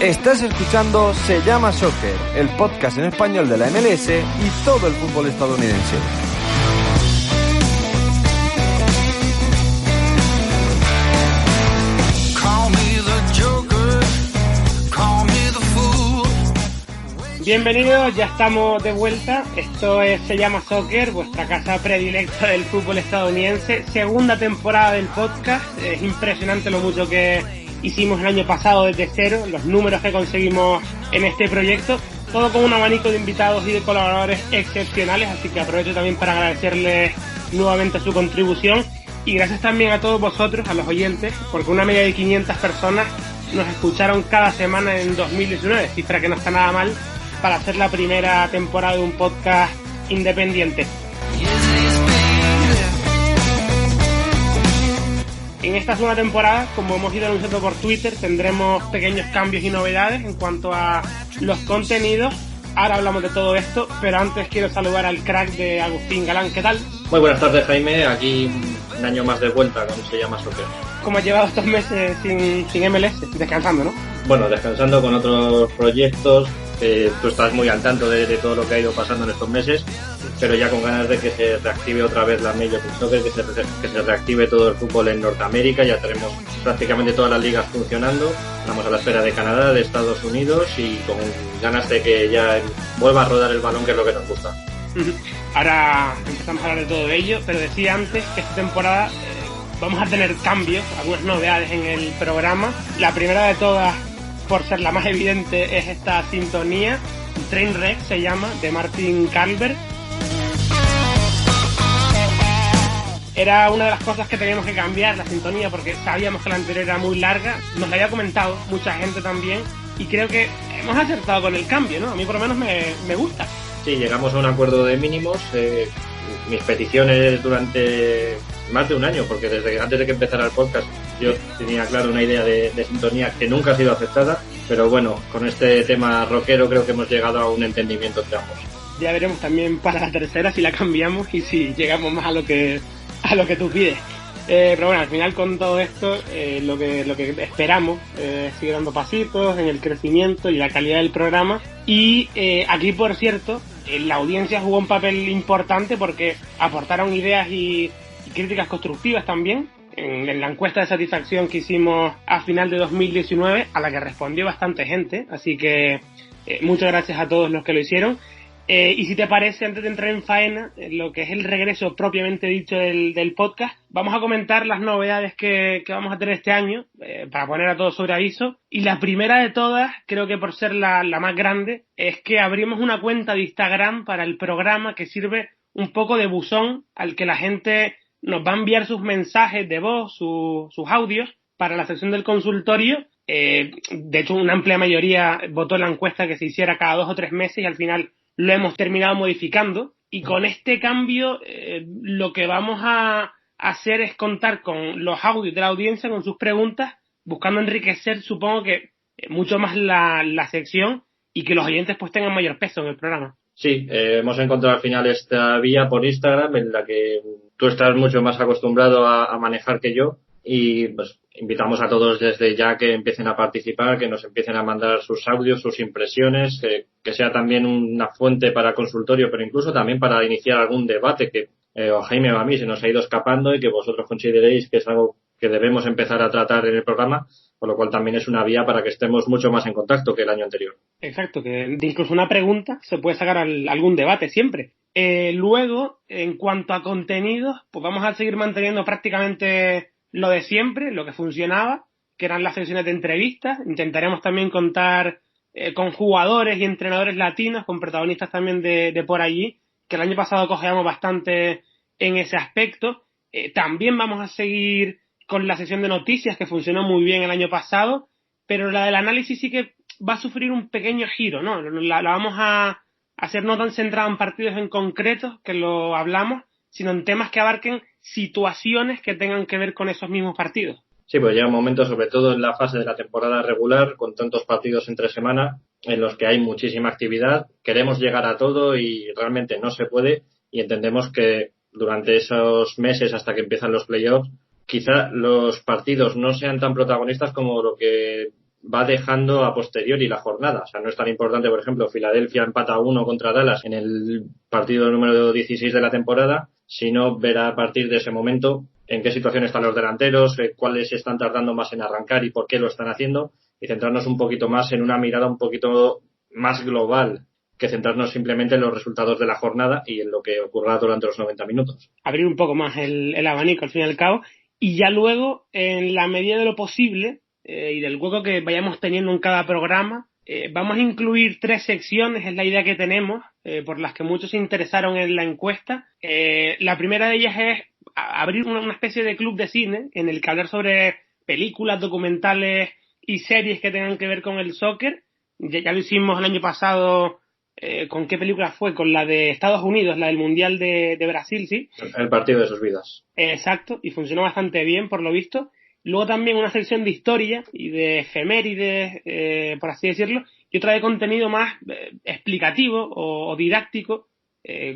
Estás escuchando Se llama Soccer, el podcast en español de la MLS y todo el fútbol estadounidense. Bienvenidos, ya estamos de vuelta. Esto es Se llama Soccer, vuestra casa predilecta del fútbol estadounidense. Segunda temporada del podcast. Es impresionante lo mucho que hicimos el año pasado desde cero, los números que conseguimos en este proyecto. Todo con un abanico de invitados y de colaboradores excepcionales, así que aprovecho también para agradecerles nuevamente su contribución. Y gracias también a todos vosotros, a los oyentes, porque una media de 500 personas nos escucharon cada semana en 2019, cifra que no está nada mal para hacer la primera temporada de un podcast independiente. En esta segunda temporada, como hemos ido anunciando por Twitter, tendremos pequeños cambios y novedades en cuanto a los contenidos. Ahora hablamos de todo esto, pero antes quiero saludar al crack de Agustín Galán. ¿Qué tal? Muy buenas tardes, Jaime. Aquí un año más de vuelta, como Se llama Soccer. ¿Cómo has llevado estos meses sin MLS? Descansando, ¿no? Bueno, descansando con otros proyectos. Tú estás muy al tanto de todo lo que ha ido pasando en estos meses, pero ya con ganas de que se reactive otra vez la Major League Soccer, que se reactive todo el fútbol en Norteamérica. Ya tenemos prácticamente todas las ligas funcionando. Estamos a la espera de Canadá, de Estados Unidos y con ganas de que ya vuelva a rodar el balón, que es lo que nos gusta. Ahora empezamos a hablar de todo ello, pero decía antes que esta temporada vamos a tener cambios, algunas novedades en el programa. La primera de todas, por ser la más evidente, es esta sintonía, Trainwreck se llama, de Martin Calvert. Era una de las cosas que teníamos que cambiar, la sintonía, porque sabíamos que la anterior era muy larga, nos la había comentado mucha gente también, y creo que hemos acertado con el cambio, ¿no? A mí por lo menos me gusta. Sí, llegamos a un acuerdo de mínimos. Mis peticiones durante más de un año, porque desde antes de que empezara el podcast yo tenía claro una idea de sintonía que nunca ha sido aceptada, pero bueno, con este tema rockero creo que hemos llegado a un entendimiento entre ambos. Ya veremos también para la tercera si la cambiamos y si llegamos más a lo que tú pides. Pero bueno, al final con todo esto lo que esperamos sigue dando pasitos en el crecimiento y la calidad del programa. Y aquí, por cierto, la audiencia jugó un papel importante porque aportaron ideas y críticas constructivas también en la encuesta de satisfacción que hicimos a final de 2019, a la que respondió bastante gente, así que muchas gracias a todos los que lo hicieron. Y si te parece, antes de entrar en faena, lo que es el regreso propiamente dicho del podcast, vamos a comentar las novedades que vamos a tener este año, para poner a todos sobre aviso. Y la primera de todas, creo que por ser la más grande, es que abrimos una cuenta de Instagram para el programa que sirve un poco de buzón al que la gente nos va a enviar sus mensajes de voz, sus audios, para la sección del consultorio. De hecho, una amplia mayoría votó en la encuesta que se hiciera cada 2 o 3 meses y al final lo hemos terminado modificando. Y con este cambio lo que vamos a hacer es contar con los audios de la audiencia, con sus preguntas, buscando enriquecer, supongo que mucho más la sección y que los oyentes pues tengan mayor peso en el programa. Sí, hemos encontrado al final esta vía por Instagram en la que tú estás mucho más acostumbrado a manejar que yo, y pues invitamos a todos desde ya que empiecen a participar, que nos empiecen a mandar sus audios, sus impresiones, que sea también una fuente para consultorio, pero incluso también para iniciar algún debate que a Jaime o a mí se nos ha ido escapando y que vosotros consideréis que es algo que debemos empezar a tratar en el programa, por lo cual también es una vía para que estemos mucho más en contacto que el año anterior. Exacto, que de incluso una pregunta se puede sacar algún debate siempre. Luego, en cuanto a contenidos, pues vamos a seguir manteniendo prácticamente lo de siempre, lo que funcionaba, que eran las sesiones de entrevistas. Intentaremos también contar con jugadores y entrenadores latinos, con protagonistas también de por allí, que el año pasado cojeamos bastante en ese aspecto. También vamos a seguir con la sesión de noticias, que funcionó muy bien el año pasado, pero la del análisis sí que va a sufrir un pequeño giro, ¿no? La vamos a hacer no tan centrada en partidos en concreto, que lo hablamos, sino en temas que abarquen situaciones que tengan que ver con esos mismos partidos. Sí, pues llega un momento, sobre todo en la fase de la temporada regular, con tantos partidos entre semana, en los que hay muchísima actividad. Queremos llegar a todo y realmente no se puede, y entendemos que durante esos meses hasta que empiezan los playoffs, quizá los partidos no sean tan protagonistas como lo que va dejando a posteriori la jornada. O sea, no es tan importante, por ejemplo, Filadelfia empata 1 contra Dallas en el partido número 16 de la temporada, sino ver a partir de ese momento en qué situación están los delanteros, cuáles están tardando más en arrancar y por qué lo están haciendo, y centrarnos un poquito más en una mirada un poquito más global que centrarnos simplemente en los resultados de la jornada y en lo que ocurra durante los 90 minutos. Abrir un poco más el abanico, al fin y al cabo, y ya luego, en la medida de lo posible, y del hueco que vayamos teniendo en cada programa, vamos a incluir 3 secciones, es la idea que tenemos, por las que muchos se interesaron en la encuesta. La primera de ellas es abrir una especie de club de cine en el que hablar sobre películas, documentales y series que tengan que ver con el soccer. Ya lo hicimos el año pasado. ¿Con qué película fue? Con la de Estados Unidos, la del Mundial de Brasil, ¿sí? El partido de sus vidas. Exacto, y funcionó bastante bien, por lo visto. Luego también una sección de historia y de efemérides, por así decirlo, y otra de contenido más explicativo o didáctico,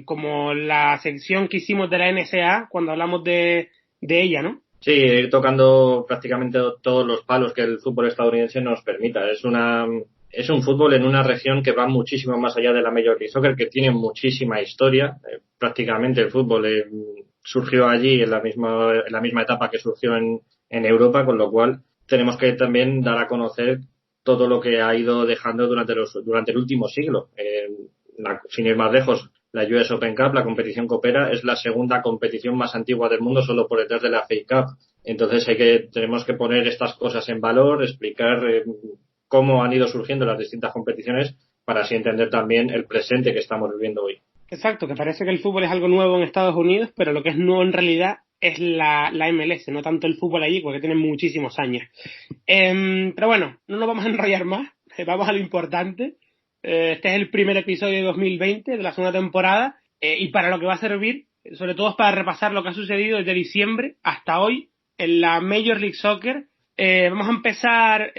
como la sección que hicimos de la NSA cuando hablamos de ella, ¿no? Sí, ir tocando prácticamente todos los palos que el fútbol estadounidense nos permita. Es un fútbol en una región que va muchísimo más allá de la Major League Soccer, que tiene muchísima historia. Prácticamente el fútbol surgió allí en la misma etapa que surgió en Europa, con lo cual tenemos que también dar a conocer todo lo que ha ido dejando durante el último siglo. Sin ir más lejos, la US Open Cup, la competición copera, es la segunda competición más antigua del mundo, solo por detrás de la FA Cup. Entonces tenemos que poner estas cosas en valor, explicar cómo han ido surgiendo las distintas competiciones para así entender también el presente que estamos viviendo hoy. Exacto, que parece que el fútbol es algo nuevo en Estados Unidos, pero lo que es nuevo en realidad es la MLS, no tanto el fútbol allí, porque tiene muchísimos años. Pero bueno, no nos vamos a enrollar más, vamos a lo importante. Este es el primer episodio de 2020 de la segunda temporada, y para lo que va a servir, sobre todo es para repasar lo que ha sucedido desde diciembre hasta hoy en la Major League Soccer. Vamos a empezar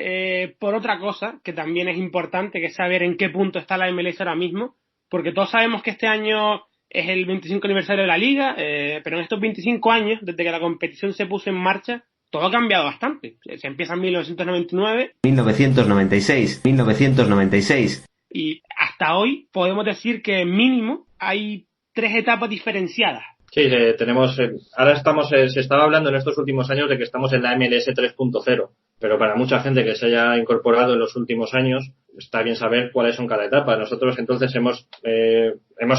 por otra cosa que también es importante, que es saber en qué punto está la MLS ahora mismo, porque todos sabemos que este año es el 25 aniversario de la liga, pero en estos 25 años, desde que la competición se puso en marcha, todo ha cambiado bastante. Se empieza en 1999, 1996, 1996. Y hasta hoy podemos decir que mínimo hay 3 etapas diferenciadas. Sí, ahora se estaba hablando en estos últimos años de que estamos en la MLS 3.0, pero para mucha gente que se haya incorporado en los últimos años, está bien saber cuáles son cada etapa. Nosotros entonces hemos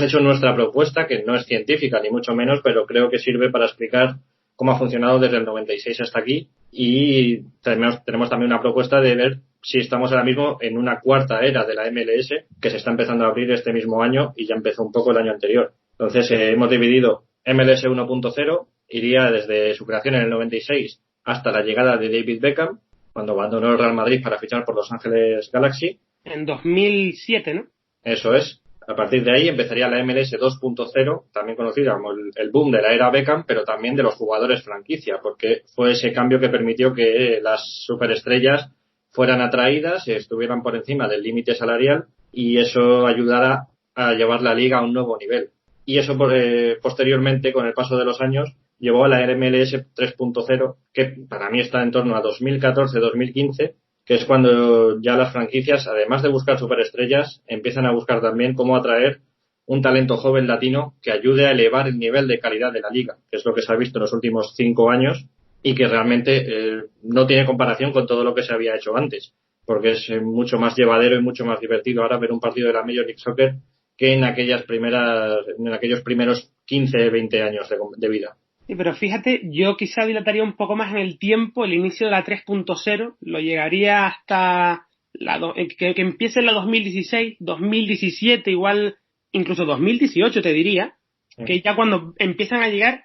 hecho nuestra propuesta, que no es científica ni mucho menos, pero creo que sirve para explicar cómo ha funcionado desde el 96 hasta aquí, y tenemos también una propuesta de ver si estamos ahora mismo en una cuarta era de la MLS, que se está empezando a abrir este mismo año y ya empezó un poco el año anterior. Entonces hemos dividido MLS 1.0, iría desde su creación en el 96 hasta la llegada de David Beckham, cuando abandonó el Real Madrid para fichar por Los Ángeles Galaxy. En 2007, ¿no? Eso es. A partir de ahí empezaría la MLS 2.0, también conocida como el boom de la era Beckham, pero también de los jugadores franquicia, porque fue ese cambio que permitió que las superestrellas fueran atraídas y estuvieran por encima del límite salarial, y eso ayudara a llevar la liga a un nuevo nivel. Y eso posteriormente, con el paso de los años, llevó a la MLS 3.0, que para mí está en torno a 2014-2015, que es cuando ya las franquicias, además de buscar superestrellas, empiezan a buscar también cómo atraer un talento joven latino que ayude a elevar el nivel de calidad de la liga, que es lo que se ha visto en los últimos 5 años y que realmente no tiene comparación con todo lo que se había hecho antes, porque es mucho más llevadero y mucho más divertido ahora ver un partido de la Major League Soccer que en aquellos primeros 15, 20 años de vida. Sí, pero fíjate, yo quizá dilataría un poco más en el tiempo. El inicio de la 3.0 lo llegaría hasta que empiece en la 2016, 2017, igual incluso 2018 te diría, sí. Que ya cuando empiezan a llegar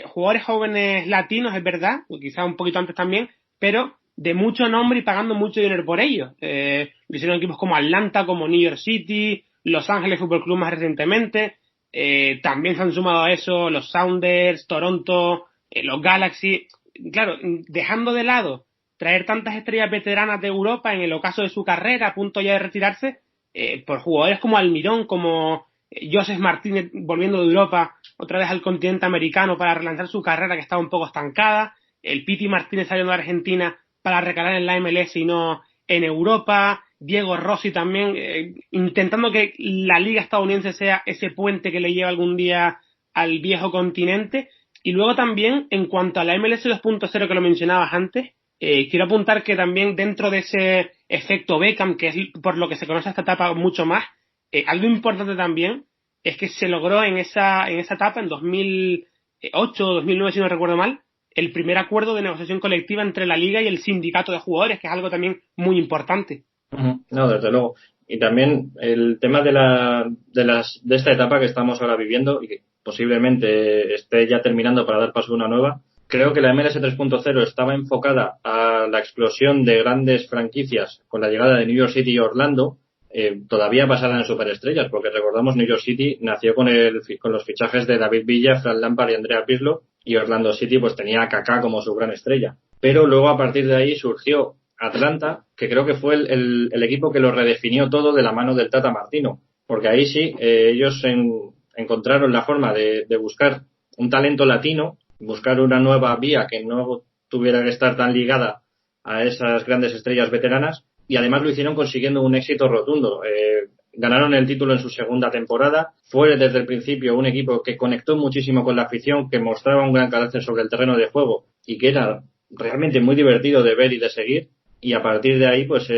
jugadores jóvenes latinos, es verdad, o quizá un poquito antes también, pero de mucho nombre y pagando mucho dinero por ellos. Lo hicieron equipos como Atlanta, como New York City, Los Ángeles Fútbol Club más recientemente. También se han sumado a eso los Sounders, Toronto, los Galaxy. Claro, dejando de lado traer tantas estrellas veteranas de Europa en el ocaso de su carrera, a punto ya de retirarse, por jugadores como Almirón, como Joseph Martínez volviendo de Europa otra vez al continente americano para relanzar su carrera que estaba un poco estancada, el Piti Martínez saliendo de Argentina para recalar en la MLS y no en Europa, Diego Rossi también, intentando que la liga estadounidense sea ese puente que le lleva algún día al viejo continente. Y luego también, en cuanto a la MLS 2.0 que lo mencionabas antes, quiero apuntar que también dentro de ese efecto Beckham, que es por lo que se conoce esta etapa mucho más, algo importante también es que se logró en esa etapa, en 2008 o 2009, si no recuerdo mal, el primer acuerdo de negociación colectiva entre la liga y el sindicato de jugadores, que es algo también muy importante. No, desde luego. Y también el tema de esta etapa que estamos ahora viviendo y que posiblemente esté ya terminando para dar paso a una nueva. Creo que la MLS 3.0 estaba enfocada a la explosión de grandes franquicias con la llegada de New York City y Orlando, todavía basada en superestrellas, porque recordamos New York City nació con los fichajes de David Villa, Frank Lampard y Andrea Pirlo, y Orlando City pues tenía a Kaká como su gran estrella. Pero luego a partir de ahí surgió Atlanta, que creo que fue el equipo que lo redefinió todo de la mano del Tata Martino, porque ahí sí, ellos encontraron la forma de buscar un talento latino, buscar una nueva vía que no tuviera que estar tan ligada a esas grandes estrellas veteranas, y además lo hicieron consiguiendo un éxito rotundo. Ganaron el título en su segunda temporada, fue desde el principio un equipo que conectó muchísimo con la afición, que mostraba un gran carácter sobre el terreno de juego y que era realmente muy divertido de ver y de seguir, y a partir de ahí pues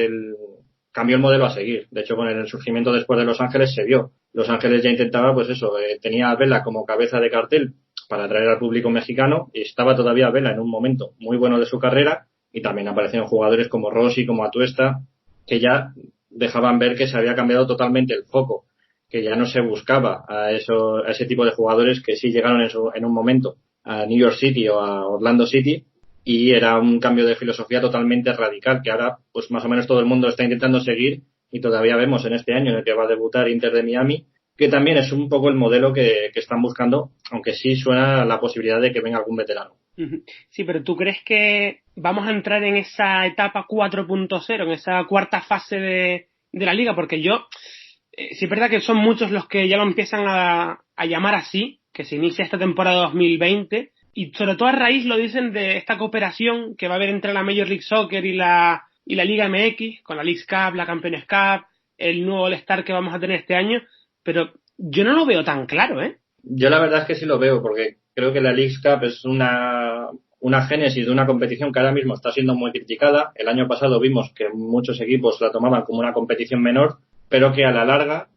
cambió el modelo a seguir. De hecho, con el surgimiento después de Los Ángeles se vio. Los Ángeles ya intentaba, pues eso, tenía a Vela como cabeza de cartel para atraer al público mexicano, y estaba todavía Vela en un momento muy bueno de su carrera, y también aparecieron jugadores como Rossi, como Atuesta, que ya dejaban ver que se había cambiado totalmente el foco, que ya no se buscaba a ese tipo de jugadores que sí llegaron en un momento a New York City o a Orlando City, y era un cambio de filosofía totalmente radical, que ahora pues más o menos todo el mundo está intentando seguir, y todavía vemos en este año en el que va a debutar Inter de Miami, que también es un poco el modelo que están buscando, aunque sí suena la posibilidad de que venga algún veterano. Sí, pero ¿tú crees que vamos a entrar en esa etapa 4.0, en esa cuarta fase de la liga? Porque sí es verdad que son muchos los que ya lo empiezan a llamar así, que se inicia esta temporada 2020, y sobre todo a raíz, lo dicen, de esta cooperación que va a haber entre la Major League Soccer y la Liga MX, con la Leagues Cup, la Campeones Cup, el nuevo All-Star que vamos a tener este año, pero yo no lo veo tan claro, ¿eh? Yo la verdad es que sí lo veo, porque creo que la Leagues Cup es una génesis de una competición que ahora mismo está siendo muy criticada. El año pasado vimos que muchos equipos la tomaban como una competición menor, pero que a la larga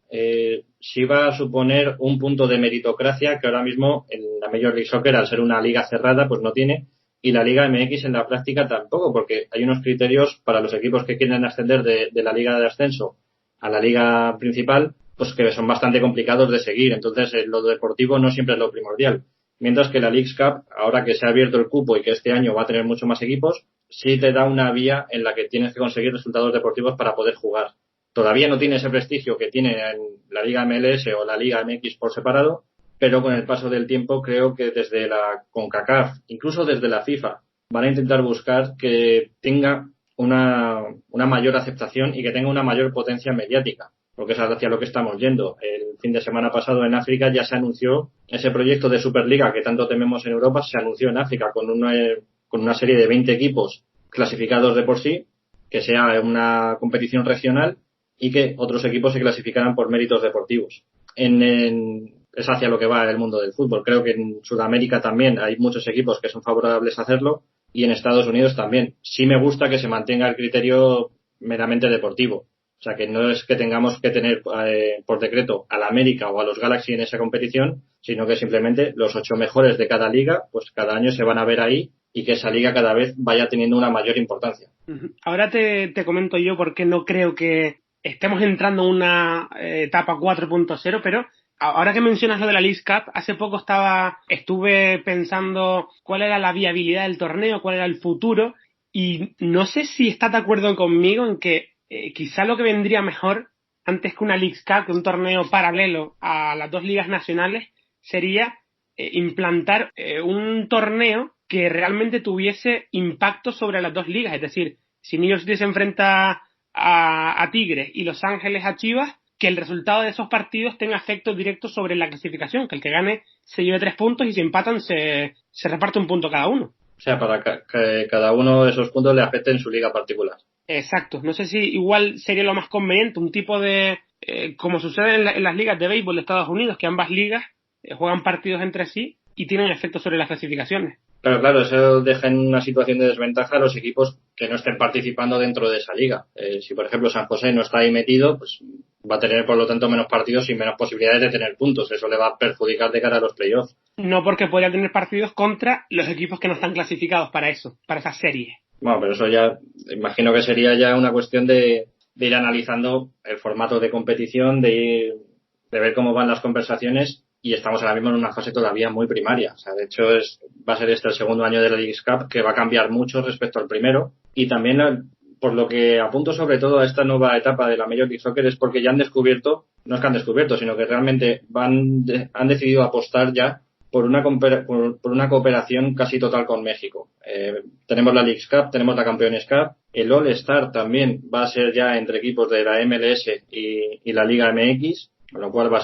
sí va a suponer un punto de meritocracia que ahora mismo en la Major League Soccer, al ser una liga cerrada, pues no tiene, y la Liga MX en la práctica tampoco, porque hay unos criterios para los equipos que quieren ascender de la liga de ascenso a la liga principal, pues que son bastante complicados de seguir. Entonces lo deportivo no siempre es lo primordial. Mientras que la Leagues Cup, ahora que se ha abierto el cupo y que este año va a tener mucho más equipos, sí te da una vía en la que tienes que conseguir resultados deportivos para poder jugar. Todavía no tiene ese prestigio que tiene en la Liga MLS o la Liga MX por separado, pero con el paso del tiempo creo que desde la CONCACAF, incluso desde la FIFA, van a intentar buscar que tenga una mayor aceptación y que tenga una mayor potencia mediática, porque es hacia lo que estamos yendo. El fin de semana pasado en África ya se anunció ese proyecto de Superliga que tanto tememos en Europa, se anunció en África con una serie de 20 equipos clasificados de por sí, que sea una competición regional y que otros equipos se clasificaran por méritos deportivos. Es hacia lo que va el mundo del fútbol. Creo que en Sudamérica también hay muchos equipos que son favorables a hacerlo, y en Estados Unidos también. Sí me gusta que se mantenga el criterio meramente deportivo. O sea, que no es que tengamos que tener por decreto a la América o a los Galaxy en esa competición, sino que simplemente los 8 mejores de cada liga, pues cada año se van a ver ahí, y que esa liga cada vez vaya teniendo una mayor importancia. Ahora te comento yo por qué no creo que estemos entrando en una etapa 4.0, pero ahora que mencionas lo de la Leagues Cup, hace poco estuve pensando cuál era la viabilidad del torneo, cuál era el futuro, y no sé si estás de acuerdo conmigo en que quizá lo que vendría mejor, antes que una Leagues Cup, que un torneo paralelo a las dos ligas nacionales, sería implantar un torneo que realmente tuviese impacto sobre las dos ligas. Es decir, si New York City se enfrenta a Tigres y Los Ángeles a Chivas, que el resultado de esos partidos tenga efectos directos sobre la clasificación, que el que gane se lleve 3 puntos y si empatan se reparte un punto cada uno. O sea, para que cada uno de esos puntos le afecte en su liga particular. Exacto. No sé si igual sería lo más conveniente, un tipo de, como sucede en las ligas de béisbol de Estados Unidos, que ambas ligas juegan partidos entre sí y tienen efecto sobre las clasificaciones. Claro, eso deja en una situación de desventaja a los equipos que no estén participando dentro de esa liga. Si, por ejemplo, San José no está ahí metido, pues va a tener, por lo tanto, menos partidos y menos posibilidades de tener puntos. Eso le va a perjudicar de cara a los playoffs. No, porque podría tener partidos contra los equipos que no están clasificados para eso, para esa serie. Bueno, pero eso ya, imagino que sería ya una cuestión de ir analizando el formato de competición, de ver cómo van las conversaciones, y estamos ahora mismo en una fase todavía muy primaria. O sea, de hecho, va a ser este el segundo año de la Leagues Cup, que va a cambiar mucho respecto al primero. Y también, por lo que apunto sobre todo a esta nueva etapa de la Major League Soccer, es porque ya han descubierto, no es que han descubierto, sino que realmente han decidido apostar ya por una cooperación casi total con México. Tenemos la Leagues Cup, tenemos la Campeones Cup, el All-Star también va a ser ya entre equipos de la MLS y la Liga MX, con lo cual va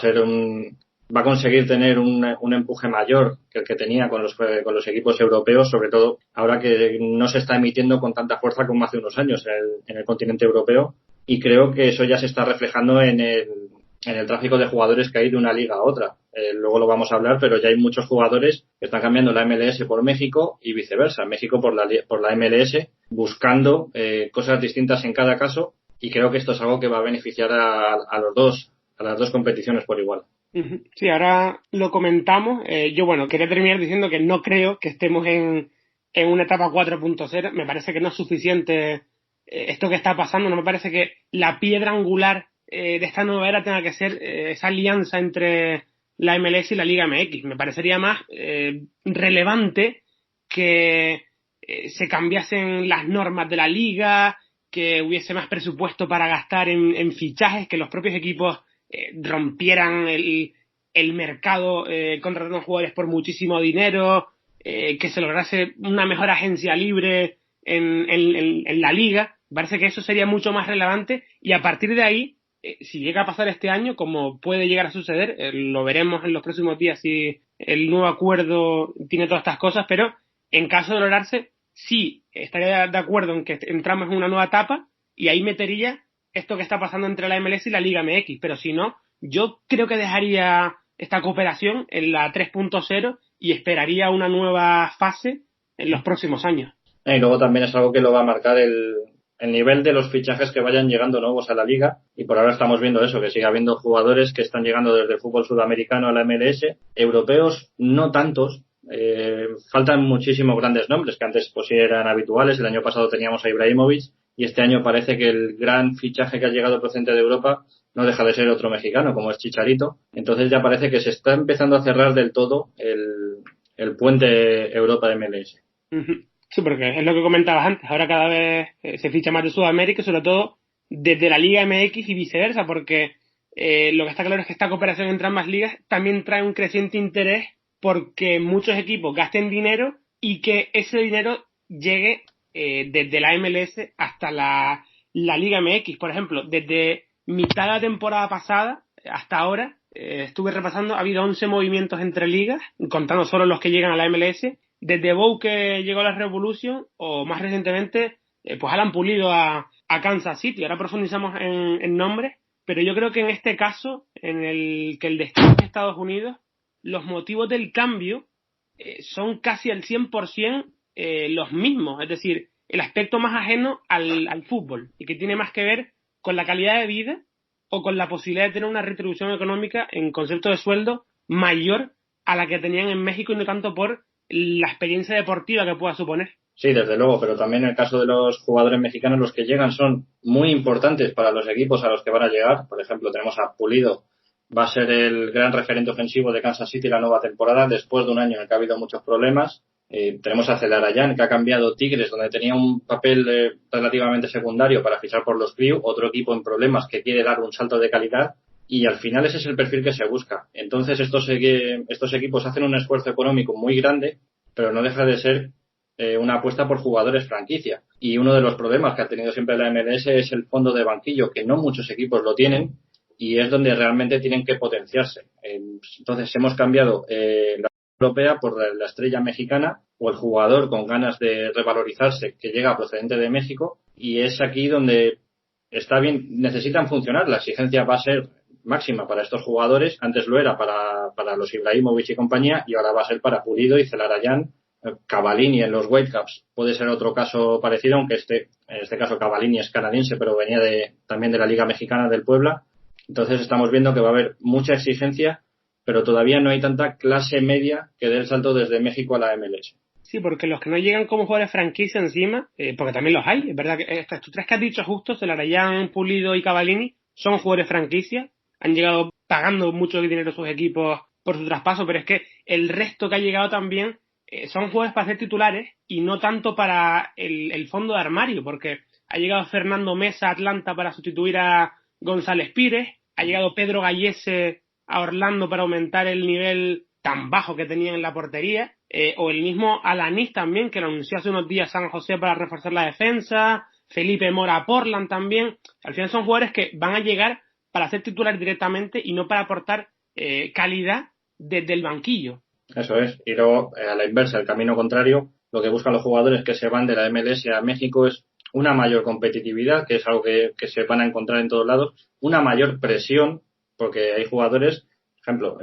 a conseguir tener un empuje mayor que el que tenía con los equipos europeos, sobre todo ahora que no se está emitiendo con tanta fuerza como hace unos años en el continente europeo, y creo que eso ya se está reflejando en el tráfico de jugadores que hay de una liga a otra. Luego lo vamos a hablar, pero ya hay muchos jugadores que están cambiando la MLS por México y viceversa, México por la MLS, buscando cosas distintas en cada caso, y creo que esto es algo que va a beneficiar a las dos competiciones por igual. Sí, ahora lo comentamos. Yo, quería terminar diciendo que no creo que estemos en una etapa 4.0. Me parece que no es suficiente esto que está pasando. No me parece que la piedra angular de esta nueva era tenga que ser esa alianza entre la MLS y la Liga MX. Me parecería más relevante que se cambiasen las normas de la liga, que hubiese más presupuesto para gastar en fichajes, que los propios equipos rompieran el mercado contratando jugadores por muchísimo dinero, que se lograse una mejor agencia libre en la liga. Parece que eso sería mucho más relevante, y a partir de ahí, si llega a pasar este año, como puede llegar a suceder, lo veremos en los próximos días si el nuevo acuerdo tiene todas estas cosas, pero en caso de lograrse, sí estaría de acuerdo en que entramos en una nueva etapa, y ahí metería esto que está pasando entre la MLS y la Liga MX, pero si no, yo creo que dejaría esta cooperación en la 3.0 y esperaría una nueva fase en los próximos años. Y luego también es algo que lo va a marcar el nivel de los fichajes que vayan llegando nuevos a la liga, y por ahora estamos viendo eso, que sigue habiendo jugadores que están llegando desde el fútbol sudamericano a la MLS, europeos no tantos. Faltan muchísimos grandes nombres que antes pues eran habituales. El año pasado teníamos a Ibrahimovic, y este año parece que el gran fichaje que ha llegado procedente de Europa no deja de ser otro mexicano, como es Chicharito. Entonces ya parece que se está empezando a cerrar del todo el puente Europa-MLS. Sí, porque es lo que comentabas antes. Ahora cada vez se ficha más de Sudamérica, sobre todo desde la Liga MX y viceversa, porque lo que está claro es que esta cooperación entre ambas ligas también trae un creciente interés porque muchos equipos gasten dinero y que ese dinero llegue desde la MLS hasta la Liga MX. Por ejemplo, desde mitad de la temporada pasada hasta ahora, estuve repasando, ha habido 11 movimientos entre ligas, contando solo los que llegan a la MLS, desde Bow, que llegó a la Revolution, o más recientemente, pues Alan Pulido a Kansas City. Ahora profundizamos en nombres, pero yo creo que en este caso, en el que el destino de Estados Unidos, los motivos del cambio son casi al 100% los mismos, es decir, el aspecto más ajeno al fútbol, y que tiene más que ver con la calidad de vida o con la posibilidad de tener una retribución económica en concepto de sueldo mayor a la que tenían en México, y no tanto por la experiencia deportiva que pueda suponer. Sí, desde luego, pero también en el caso de los jugadores mexicanos, los que llegan son muy importantes para los equipos a los que van a llegar. Por ejemplo, tenemos a Pulido, va a ser el gran referente ofensivo de Kansas City la nueva temporada, después de un año en el que ha habido muchos problemas. Tenemos a Celarayán, que ha cambiado Tigres, donde tenía un papel relativamente secundario, para fichar por los Crew, otro equipo en problemas que quiere dar un salto de calidad, y al final ese es el perfil que se busca. Entonces estos equipos hacen un esfuerzo económico muy grande, pero no deja de ser una apuesta por jugadores franquicia. Y uno de los problemas que ha tenido siempre la MLS es el fondo de banquillo, que no muchos equipos lo tienen, y es donde realmente tienen que potenciarse. Entonces hemos cambiado la europea por la estrella mexicana, o el jugador con ganas de revalorizarse que llega procedente de México, y es aquí donde está bien, necesitan funcionar, la exigencia va a ser máxima para estos jugadores, antes lo era para los Ibrahimovic y compañía, y ahora va a ser para Pulido y Celarayán, Cavallini en los Whitecaps puede ser otro caso parecido, aunque en este caso Cavallini es canadiense, pero venía también de la Liga Mexicana del Puebla. Entonces estamos viendo que va a haber mucha exigencia, pero todavía no hay tanta clase media que dé el salto desde México a la MLS. Sí, porque los que no llegan como jugadores franquicia encima, porque también los hay, es verdad que estos tres que has dicho justo, Celarayán, Pulido y Cavallini, son jugadores franquicia, han llegado pagando mucho dinero a sus equipos por su traspaso, pero es que el resto que ha llegado también son jugadores para ser titulares y no tanto para el fondo de armario, porque ha llegado Fernando Mesa a Atlanta para sustituir a González Pires, ha llegado Pedro Gallese a Orlando para aumentar el nivel tan bajo que tenían en la portería, o el mismo Alanis también, que lo anunció hace unos días San José para reforzar la defensa, Felipe Mora a Portland también. Al final son jugadores que van a llegar para ser titulares directamente y no para aportar calidad desde el banquillo. Eso es, y luego a la inversa, el camino contrario, lo que buscan los jugadores que se van de la MLS a México es una mayor competitividad, que es algo que se van a encontrar en todos lados, una mayor presión, porque hay jugadores, por ejemplo,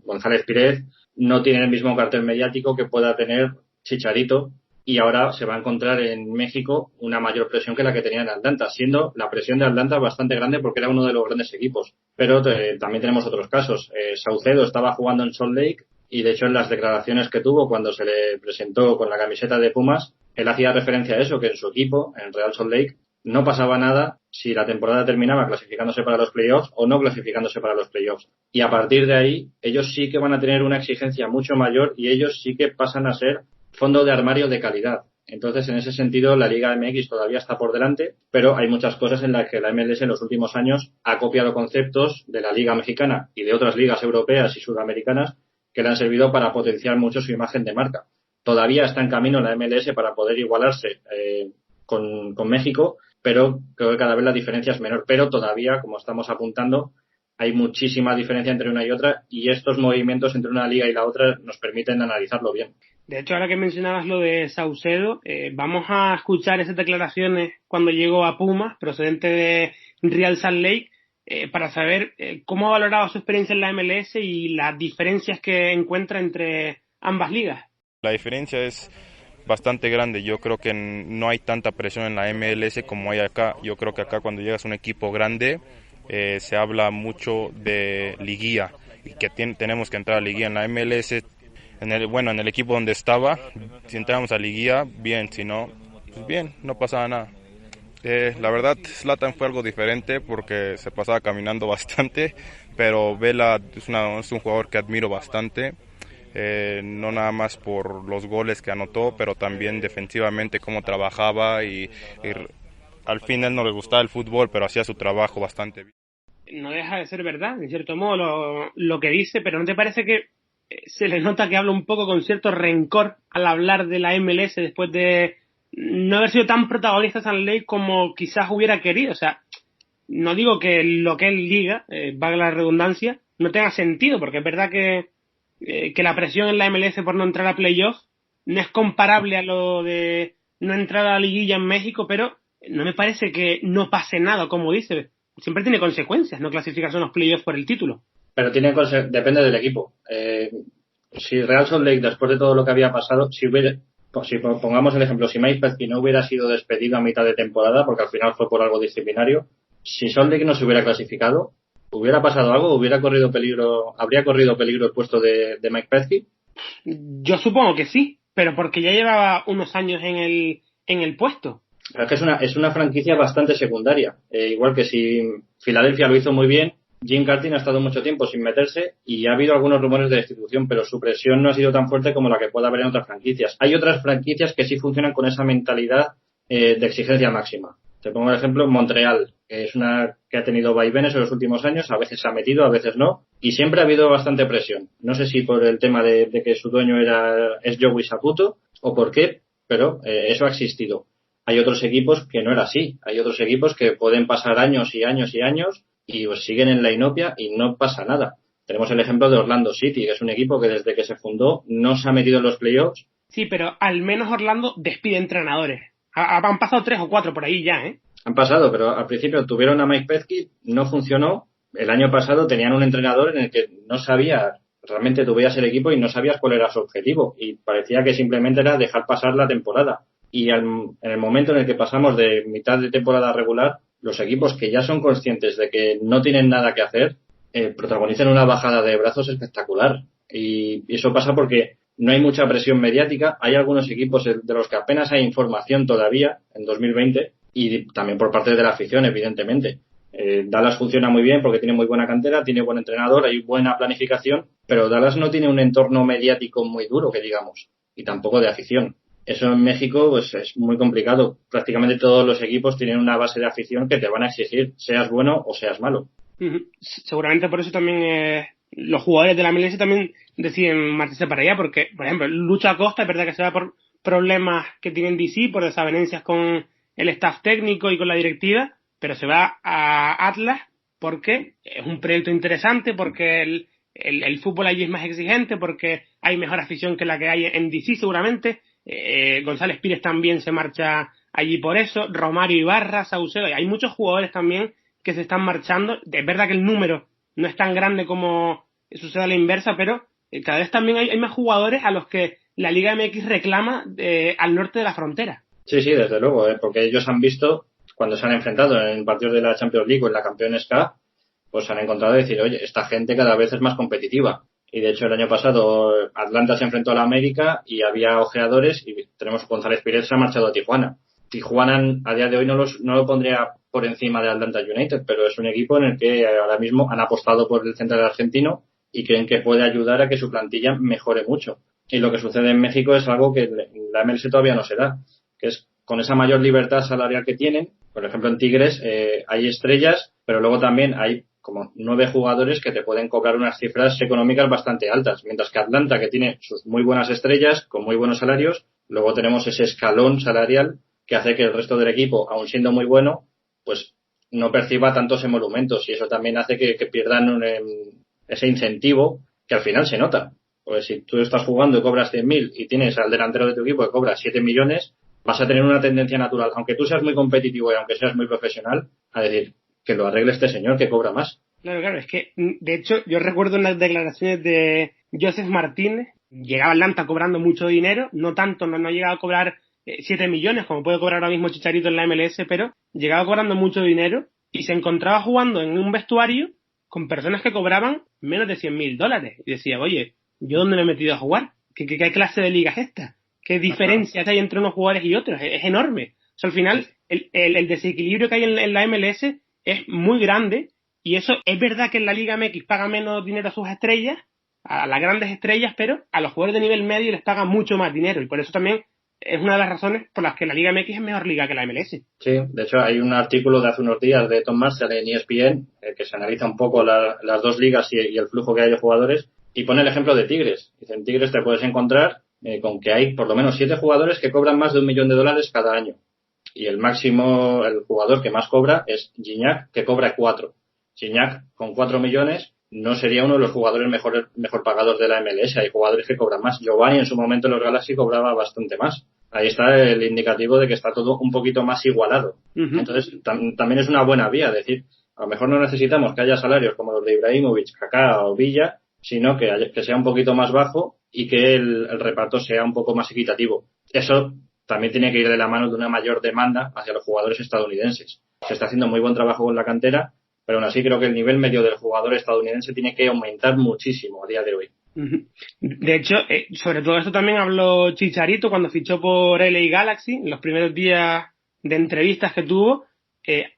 González Pires no tiene el mismo cartel mediático que pueda tener Chicharito, y ahora se va a encontrar en México una mayor presión que la que tenía en Atlanta, siendo la presión de Atlanta bastante grande porque era uno de los grandes equipos. Pero también tenemos otros casos. Saucedo estaba jugando en Salt Lake y de hecho en las declaraciones que tuvo cuando se le presentó con la camiseta de Pumas, él hacía referencia a eso, que en su equipo, en Real Salt Lake, no pasaba nada si la temporada terminaba clasificándose para los playoffs o no clasificándose para los playoffs. Y a partir de ahí, ellos sí que van a tener una exigencia mucho mayor y ellos sí que pasan a ser fondo de armario de calidad. Entonces, en ese sentido, la Liga MX todavía está por delante, pero hay muchas cosas en las que la MLS en los últimos años ha copiado conceptos de la Liga Mexicana y de otras ligas europeas y sudamericanas que le han servido para potenciar mucho su imagen de marca. Todavía está en camino la MLS para poder igualarse con México, pero creo que cada vez la diferencia es menor. Pero todavía, como estamos apuntando, hay muchísima diferencia entre una y otra y estos movimientos entre una liga y la otra nos permiten analizarlo bien. De hecho, ahora que mencionabas lo de Saucedo, vamos a escuchar esas declaraciones cuando llegó a Pumas, procedente de Real Salt Lake, para saber cómo ha valorado su experiencia en la MLS y las diferencias que encuentra entre ambas ligas. La diferencia es bastante grande. Yo creo que no hay tanta presión en la MLS como hay acá. Yo creo que acá cuando llegas a un equipo grande se habla mucho de liguilla y que tenemos que entrar a liguilla. En la MLS, en el equipo donde estaba, si entramos a liguilla, bien, si no, pues bien, no pasaba nada. La verdad, Zlatan fue algo diferente porque se pasaba caminando bastante, pero Vela es un jugador que admiro bastante, no nada más por los goles que anotó, pero también defensivamente cómo trabajaba y al fin él no le gustaba el fútbol, pero hacía su trabajo bastante bien. No deja de ser verdad, en cierto modo, lo que dice, pero ¿no te parece que se le nota que habla un poco con cierto rencor al hablar de la MLS después de no haber sido tan protagonista Salt Lake como quizás hubiera querido? O sea, no digo que lo que él diga, valga la redundancia, no tenga sentido, porque es verdad que la presión en la MLS por no entrar a playoffs no es comparable a lo de no entrar a la liguilla en México, pero no me parece que no pase nada, como dice. Siempre tiene consecuencias no clasificarse a unos playoffs por el título. Pero depende del equipo. Si Real Salt Lake, después de todo lo que había pasado, si pongamos el ejemplo, si Mike Pesky no hubiera sido despedido a mitad de temporada, porque al final fue por algo disciplinario, si Salt Lake no se hubiera clasificado, ¿hubiera pasado algo? ¿Habría corrido peligro el puesto de Mike Pesky? Yo supongo que sí, pero porque ya llevaba unos años en el puesto. Pero es que es una franquicia bastante secundaria. Igual que si Filadelfia lo hizo muy bien, Jim Curtin ha estado mucho tiempo sin meterse y ha habido algunos rumores de destitución, pero su presión no ha sido tan fuerte como la que pueda haber en otras franquicias. Hay otras franquicias que sí funcionan con esa mentalidad de exigencia máxima. Te pongo el ejemplo Montreal, que es una que ha tenido vaivenes en los últimos años, a veces se ha metido, a veces no, y siempre ha habido bastante presión. No sé si por el tema de que su dueño es Joey Saputo o por qué, pero eso ha existido. Hay otros equipos que no era así. Hay otros equipos que pueden pasar años y años y años y pues siguen en la inopia y no pasa nada. Tenemos el ejemplo de Orlando City, que es un equipo que desde que se fundó no se ha metido en los playoffs. Sí, pero al menos Orlando despide entrenadores. Han pasado 3 o 4 por ahí ya, ¿eh? Han pasado, pero al principio tuvieron a Mike Pesky, no funcionó. El año pasado tenían un entrenador en el que no sabía, realmente tú veías el equipo y no sabías cuál era su objetivo. Y parecía que simplemente era dejar pasar la temporada. Y en el momento en el que pasamos de mitad de temporada regular, los equipos que ya son conscientes de que no tienen nada que hacer, protagonizan una bajada de brazos espectacular. Y eso pasa porque no hay mucha presión mediática. Hay algunos equipos de los que apenas hay información todavía en 2020 y también por parte de la afición, evidentemente. Dallas funciona muy bien porque tiene muy buena cantera, tiene buen entrenador, hay buena planificación, pero Dallas no tiene un entorno mediático muy duro, que digamos, y tampoco de afición. Eso en México pues es muy complicado. Prácticamente todos los equipos tienen una base de afición que te van a exigir, seas bueno o seas malo. Seguramente por eso también los jugadores de la MLS también deciden marcharse para allá, porque, por ejemplo, Lucho Acosta es verdad que se va por problemas que tienen DC, por desavenencias con el staff técnico y con la directiva, pero se va a Atlas porque es un proyecto interesante, porque el fútbol allí es más exigente, porque hay mejor afición que la que hay en DC seguramente. González Pires también se marcha allí por eso, Romario Ibarra, Saucedo, hay muchos jugadores también que se están marchando. Es verdad que el número no es tan grande como sucede a la inversa, pero cada vez también hay más jugadores a los que la Liga MX reclama al norte de la frontera. Sí, desde luego, porque ellos han visto, cuando se han enfrentado en partidos de la Champions League o en la Campeones Cup, pues se han encontrado a decir, oye, esta gente cada vez es más competitiva. Y de hecho el año pasado Atlanta se enfrentó a la América y había ojeadores y tenemos González Pires se ha marchado a Tijuana. Tijuana a día de hoy no lo pondría por encima de Atlanta United, pero es un equipo en el que ahora mismo han apostado por el central argentino y creen que puede ayudar a que su plantilla mejore mucho. Y lo que sucede en México es algo que la MLS todavía no se da, que es con esa mayor libertad salarial que tienen. Por ejemplo, en Tigres hay estrellas, pero luego también hay como 9 jugadores que te pueden cobrar unas cifras económicas bastante altas, mientras que Atlanta, que tiene sus muy buenas estrellas con muy buenos salarios, luego tenemos ese escalón salarial que hace que el resto del equipo, aun siendo muy bueno, pues no perciba tantos emolumentos, y eso también hace que pierdan ese incentivo que al final se nota. Pues si tú estás jugando y cobras 100.000 y tienes al delantero de tu equipo que cobra 7 millones, vas a tener una tendencia natural, aunque tú seas muy competitivo y aunque seas muy profesional, a decir que lo arregle este señor que cobra más. Claro, es que de hecho yo recuerdo unas declaraciones de Joseph Martínez. Llegaba a Atlanta cobrando mucho dinero, no tanto, no llegaba a cobrar 7 millones como puede cobrar ahora mismo Chicharito en la MLS, pero llegaba cobrando mucho dinero y se encontraba jugando en un vestuario con personas que cobraban menos de $100.000 y decía, oye, ¿yo dónde me he metido a jugar? ¿Qué clase de liga es esta? ¿Qué diferencias hay entre unos jugadores y otros? Es enorme. O sea, al final el desequilibrio que hay en la MLS es muy grande, y eso es verdad que en la Liga MX paga menos dinero a sus estrellas, a las grandes estrellas, pero a los jugadores de nivel medio les paga mucho más dinero, y por eso también es una de las razones por las que la Liga MX es mejor liga que la MLS. Sí, de hecho hay un artículo de hace unos días de Tom Marshall en ESPN que se analiza un poco las dos ligas y el flujo que hay de jugadores, y pone el ejemplo de Tigres. Dice, en Tigres te puedes encontrar con que hay por lo menos 7 jugadores que cobran más de $1 millón cada año. Y el jugador que más cobra es Gignac, que cobra 4. Gignac, con 4 millones, no sería uno de los jugadores mejor pagados de la MLS. Hay jugadores que cobran más. Giovanni en su momento en los Galaxy cobraba bastante más. Ahí está el indicativo de que está todo un poquito más igualado. Uh-huh. Entonces, también es una buena vía. Es decir, a lo mejor no necesitamos que haya salarios como los de Ibrahimovic, Kaká o Villa, sino que sea un poquito más bajo y que el reparto sea un poco más equitativo. Eso también tiene que ir de la mano de una mayor demanda hacia los jugadores estadounidenses. Se está haciendo muy buen trabajo con la cantera, pero aún así creo que el nivel medio del jugador estadounidense tiene que aumentar muchísimo a día de hoy. De hecho, sobre todo esto también habló Chicharito cuando fichó por LA Galaxy, en los primeros días de entrevistas que tuvo.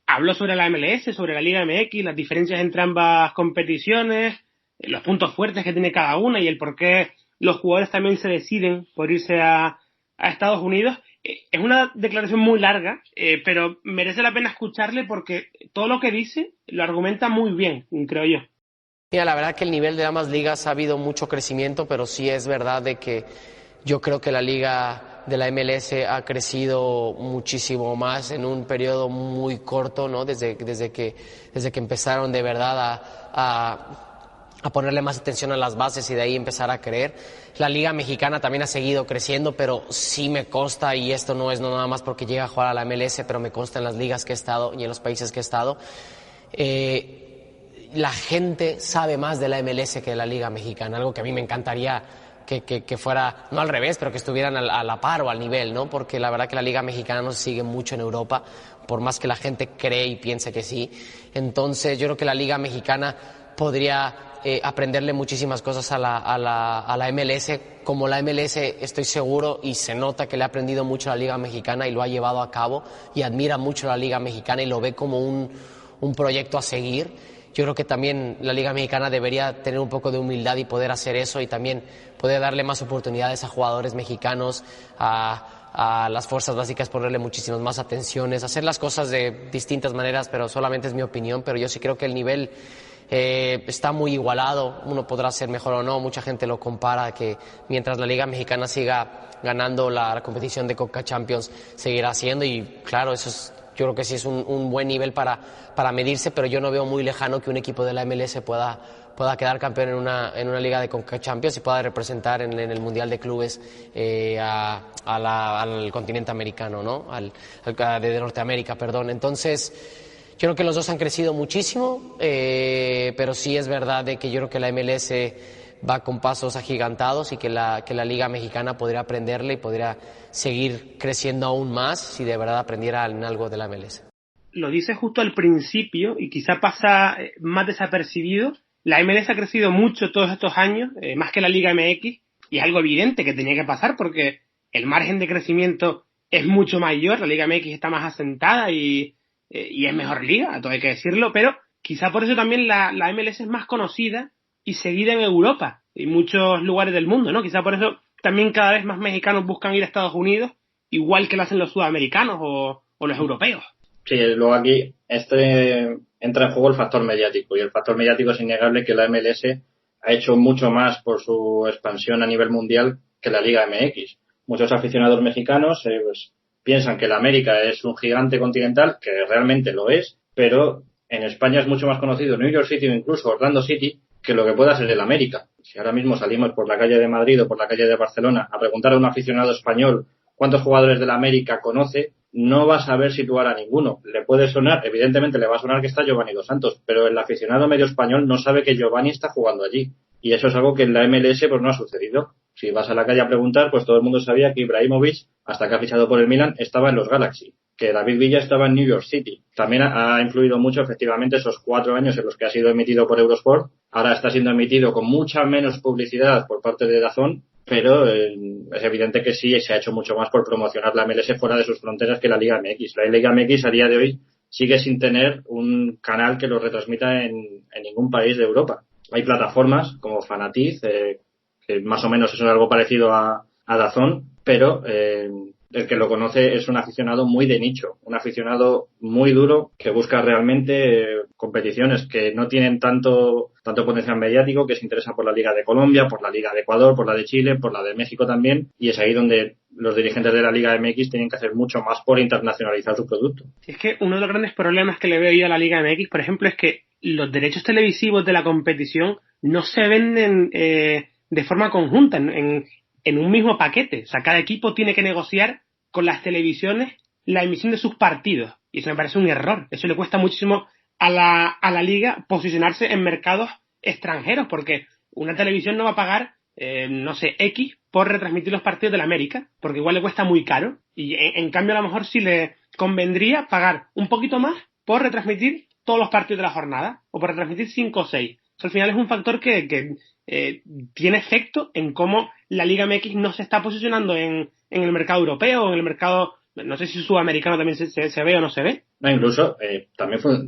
Habló sobre la MLS, sobre la Liga MX, las diferencias entre ambas competiciones, los puntos fuertes que tiene cada una y el por qué los jugadores también se deciden por irse a Estados Unidos. Es una declaración muy larga, pero merece la pena escucharle porque todo lo que dice lo argumenta muy bien, creo yo. Mira, la verdad que el nivel de ambas ligas ha habido mucho crecimiento, pero sí es verdad de que yo creo que la liga de la MLS ha crecido muchísimo más en un periodo muy corto, ¿no? Desde que empezaron de verdad a ponerle más atención a las bases y de ahí empezar a creer. La Liga Mexicana también ha seguido creciendo, pero sí me consta, y esto no es nada más porque llega a jugar a la MLS, pero me consta en las ligas que he estado y en los países que he estado, la gente sabe más de la MLS que de la Liga Mexicana, algo que a mí me encantaría que fuera, no al revés, pero que estuvieran a la par o al nivel, ¿no? Porque la verdad que la Liga Mexicana no se sigue mucho en Europa, por más que la gente cree y piense que sí. Entonces yo creo que la Liga Mexicana podría aprenderle muchísimas cosas a la MLS. Como la MLS estoy seguro y se nota que le ha aprendido mucho a la Liga Mexicana y lo ha llevado a cabo y admira mucho a la Liga Mexicana y lo ve como un proyecto a seguir. Yo creo que también la Liga Mexicana debería tener un poco de humildad y poder hacer eso y también poder darle más oportunidades a jugadores mexicanos, a las fuerzas básicas, ponerle muchísimas más atenciones, hacer las cosas de distintas maneras, pero solamente es mi opinión, pero yo sí creo que el nivel está muy igualado, uno podrá ser mejor o no, mucha gente lo compara, que mientras la Liga Mexicana siga ganando la competición de Conca Champions, seguirá haciendo y claro, eso es, yo creo que sí es un buen nivel para medirse, pero yo no veo muy lejano que un equipo de la MLS pueda quedar campeón en una liga de Conca Champions y pueda representar en el Mundial de Clubes al continente americano, ¿no? De Norteamérica, perdón. Entonces, yo creo que los dos han crecido muchísimo, pero sí es verdad de que yo creo que la MLS va con pasos agigantados y que la Liga Mexicana podría aprenderle y podría seguir creciendo aún más si de verdad aprendiera en algo de la MLS. Lo dices justo al principio y quizá pasa más desapercibido. La MLS ha crecido mucho todos estos años, más que la Liga MX, y es algo evidente que tenía que pasar porque el margen de crecimiento es mucho mayor, la Liga MX está más asentada y es mejor liga, todo hay que decirlo, pero quizá por eso también la MLS es más conocida y seguida en Europa y muchos lugares del mundo, ¿no? Quizá por eso también cada vez más mexicanos buscan ir a Estados Unidos, igual que lo hacen los sudamericanos o los europeos. Sí, luego aquí entra en juego el factor mediático, y el factor mediático es innegable que la MLS ha hecho mucho más por su expansión a nivel mundial que la Liga MX. Muchos aficionados mexicanos pues, piensan que la América es un gigante continental, que realmente lo es, pero en España es mucho más conocido New York City o incluso Orlando City que lo que pueda ser el América. Si ahora mismo salimos por la calle de Madrid o por la calle de Barcelona a preguntar a un aficionado español cuántos jugadores de la América conoce, no va a saber situar a ninguno. Le puede sonar, evidentemente le va a sonar que está Giovanni Dos Santos, pero el aficionado medio español no sabe que Giovanni está jugando allí. Y eso es algo que en la MLS pues no ha sucedido. Si vas a la calle a preguntar, pues todo el mundo sabía que Ibrahimovic, hasta que ha fichado por el Milan, estaba en los Galaxy, que David Villa estaba en New York City. También ha influido mucho, efectivamente, esos 4 años en los que ha sido emitido por Eurosport. Ahora está siendo emitido con mucha menos publicidad por parte de DAZN, pero es evidente que sí se ha hecho mucho más por promocionar la MLS fuera de sus fronteras que la Liga MX. La Liga MX a día de hoy sigue sin tener un canal que lo retransmita en ningún país de Europa. Hay plataformas como Fanatiz, que más o menos es algo parecido a DAZN, pero el que lo conoce es un aficionado muy de nicho, un aficionado muy duro que busca realmente competiciones que no tienen tanto potencial mediático, que se interesa por la Liga de Colombia, por la Liga de Ecuador, por la de Chile, por la de México también, y es ahí donde los dirigentes de la Liga MX tienen que hacer mucho más por internacionalizar su producto. Es que uno de los grandes problemas que le veo yo a la Liga MX, por ejemplo, es que los derechos televisivos de la competición no se venden de forma conjunta, en un mismo paquete. O sea, cada equipo tiene que negociar con las televisiones la emisión de sus partidos. Y eso me parece un error. Eso le cuesta muchísimo a la liga posicionarse en mercados extranjeros, porque una televisión no va a pagar, X por retransmitir los partidos de la América, porque igual le cuesta muy caro. Y en cambio, a lo mejor sí le convendría pagar un poquito más por retransmitir todos los partidos de la jornada, o por retransmitir 5 o 6. Eso al final es un factor que tiene efecto en cómo la Liga MX no se está posicionando en el mercado europeo o en el mercado, no sé si sudamericano también se ve o no se ve. No, incluso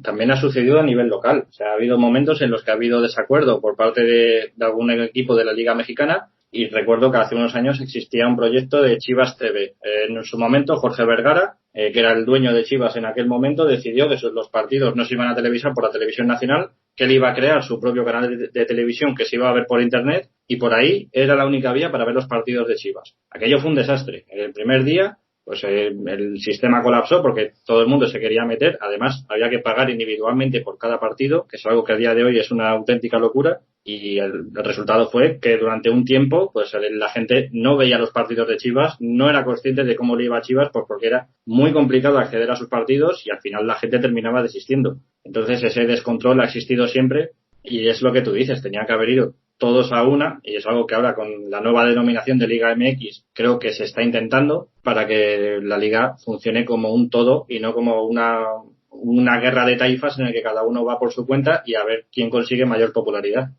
también ha sucedido a nivel local. O sea, ha habido momentos en los que ha habido desacuerdo por parte de algún equipo de la Liga Mexicana, y recuerdo que hace unos años existía un proyecto de Chivas TV. En su momento, Jorge Vergara, que era el dueño de Chivas en aquel momento, decidió que los partidos no se iban a televisar por la televisión nacional, que él iba a crear su propio canal de televisión que se iba a ver por internet, y por ahí era la única vía para ver los partidos de Chivas. Aquello fue un desastre. El primer día, pues el sistema colapsó porque todo el mundo se quería meter. Además, había que pagar individualmente por cada partido, que es algo que a día de hoy es una auténtica locura. Y el resultado fue que durante un tiempo pues la gente no veía los partidos de Chivas, no era consciente de cómo le iba a Chivas, pues porque era muy complicado acceder a sus partidos y al final la gente terminaba desistiendo. Entonces ese descontrol ha existido siempre y es lo que tú dices, tenía que haber ido todos a una, y es algo que ahora con la nueva denominación de Liga MX creo que se está intentando para que la liga funcione como un todo y no como una guerra de taifas en el que cada uno va por su cuenta y a ver quién consigue mayor popularidad.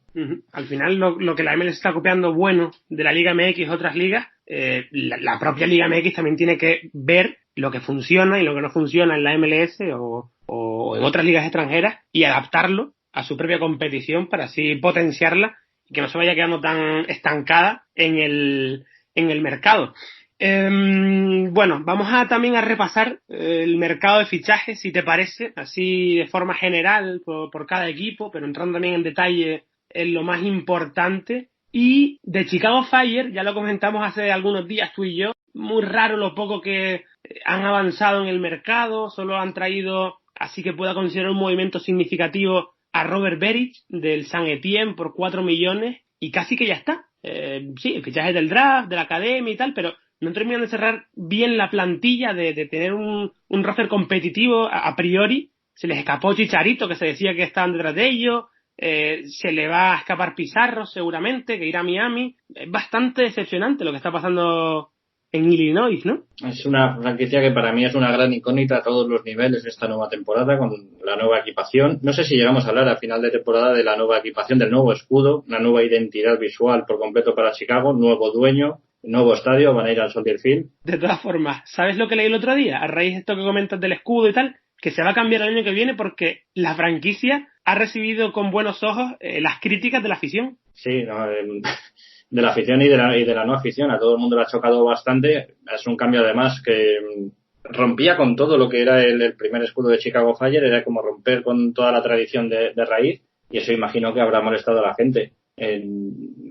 Al final lo que la MLS está copiando bueno de la Liga MX otras ligas, la propia Liga MX también tiene que ver lo que funciona y lo que no funciona en la MLS o en otras ligas extranjeras y adaptarlo a su propia competición para así potenciarla y que no se vaya quedando tan estancada en el mercado. Bueno, vamos también a repasar el mercado de fichajes, si te parece, así de forma general por cada equipo, pero entrando también en detalle en lo más importante. Y de Chicago Fire, ya lo comentamos hace algunos días tú y yo, muy raro lo poco que han avanzado en el mercado, solo han traído, así que pueda considerar un movimiento significativo, a Robert Beric del Saint Etienne por 4 millones y casi que ya está. Sí, el fichaje del draft, de la academia y tal, pero no terminan de cerrar bien la plantilla, de tener un roster competitivo a priori. Se les escapó Chicharito, que se decía que estaban detrás de ellos. Se le va a escapar Pizarro seguramente, que irá a Miami. Es bastante decepcionante lo que está pasando en Illinois, ¿no? Es una franquicia que para mí es una gran incógnita a todos los niveles esta nueva temporada con la nueva equipación. No sé si llegamos a hablar a final de temporada de la nueva equipación, del nuevo escudo, una nueva identidad visual por completo para Chicago, nuevo dueño, nuevo estadio, van a ir al Soldier Field. De todas formas, ¿sabes lo que leí el otro día? A raíz de esto que comentas del escudo y tal, que se va a cambiar el año que viene porque la franquicia ha recibido con buenos ojos las críticas de la afición. Sí, no, de la afición y de la no afición, a todo el mundo le ha chocado bastante. Es un cambio además que rompía con todo lo que era el primer escudo de Chicago Fire, era como romper con toda la tradición de raíz, y eso imagino que habrá molestado a la gente.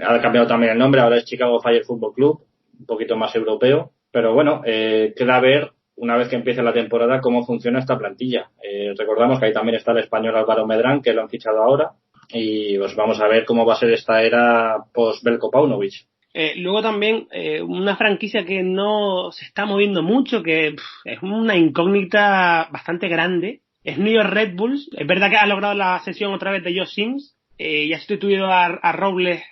Ha cambiado también el nombre, ahora es Chicago Fire Football Club, un poquito más europeo, pero bueno, queda ver una vez que empiece la temporada cómo funciona esta plantilla. Recordamos que ahí también está el español Álvaro Medrán, que lo han fichado ahora, y pues vamos a ver cómo va a ser esta era post-Belko Paunovic. Luego también una franquicia que no se está moviendo mucho, que es una incógnita bastante grande, es New York Red Bulls. Es verdad que ha logrado la sesión otra vez de Josh Sims y ha sustituido a Robles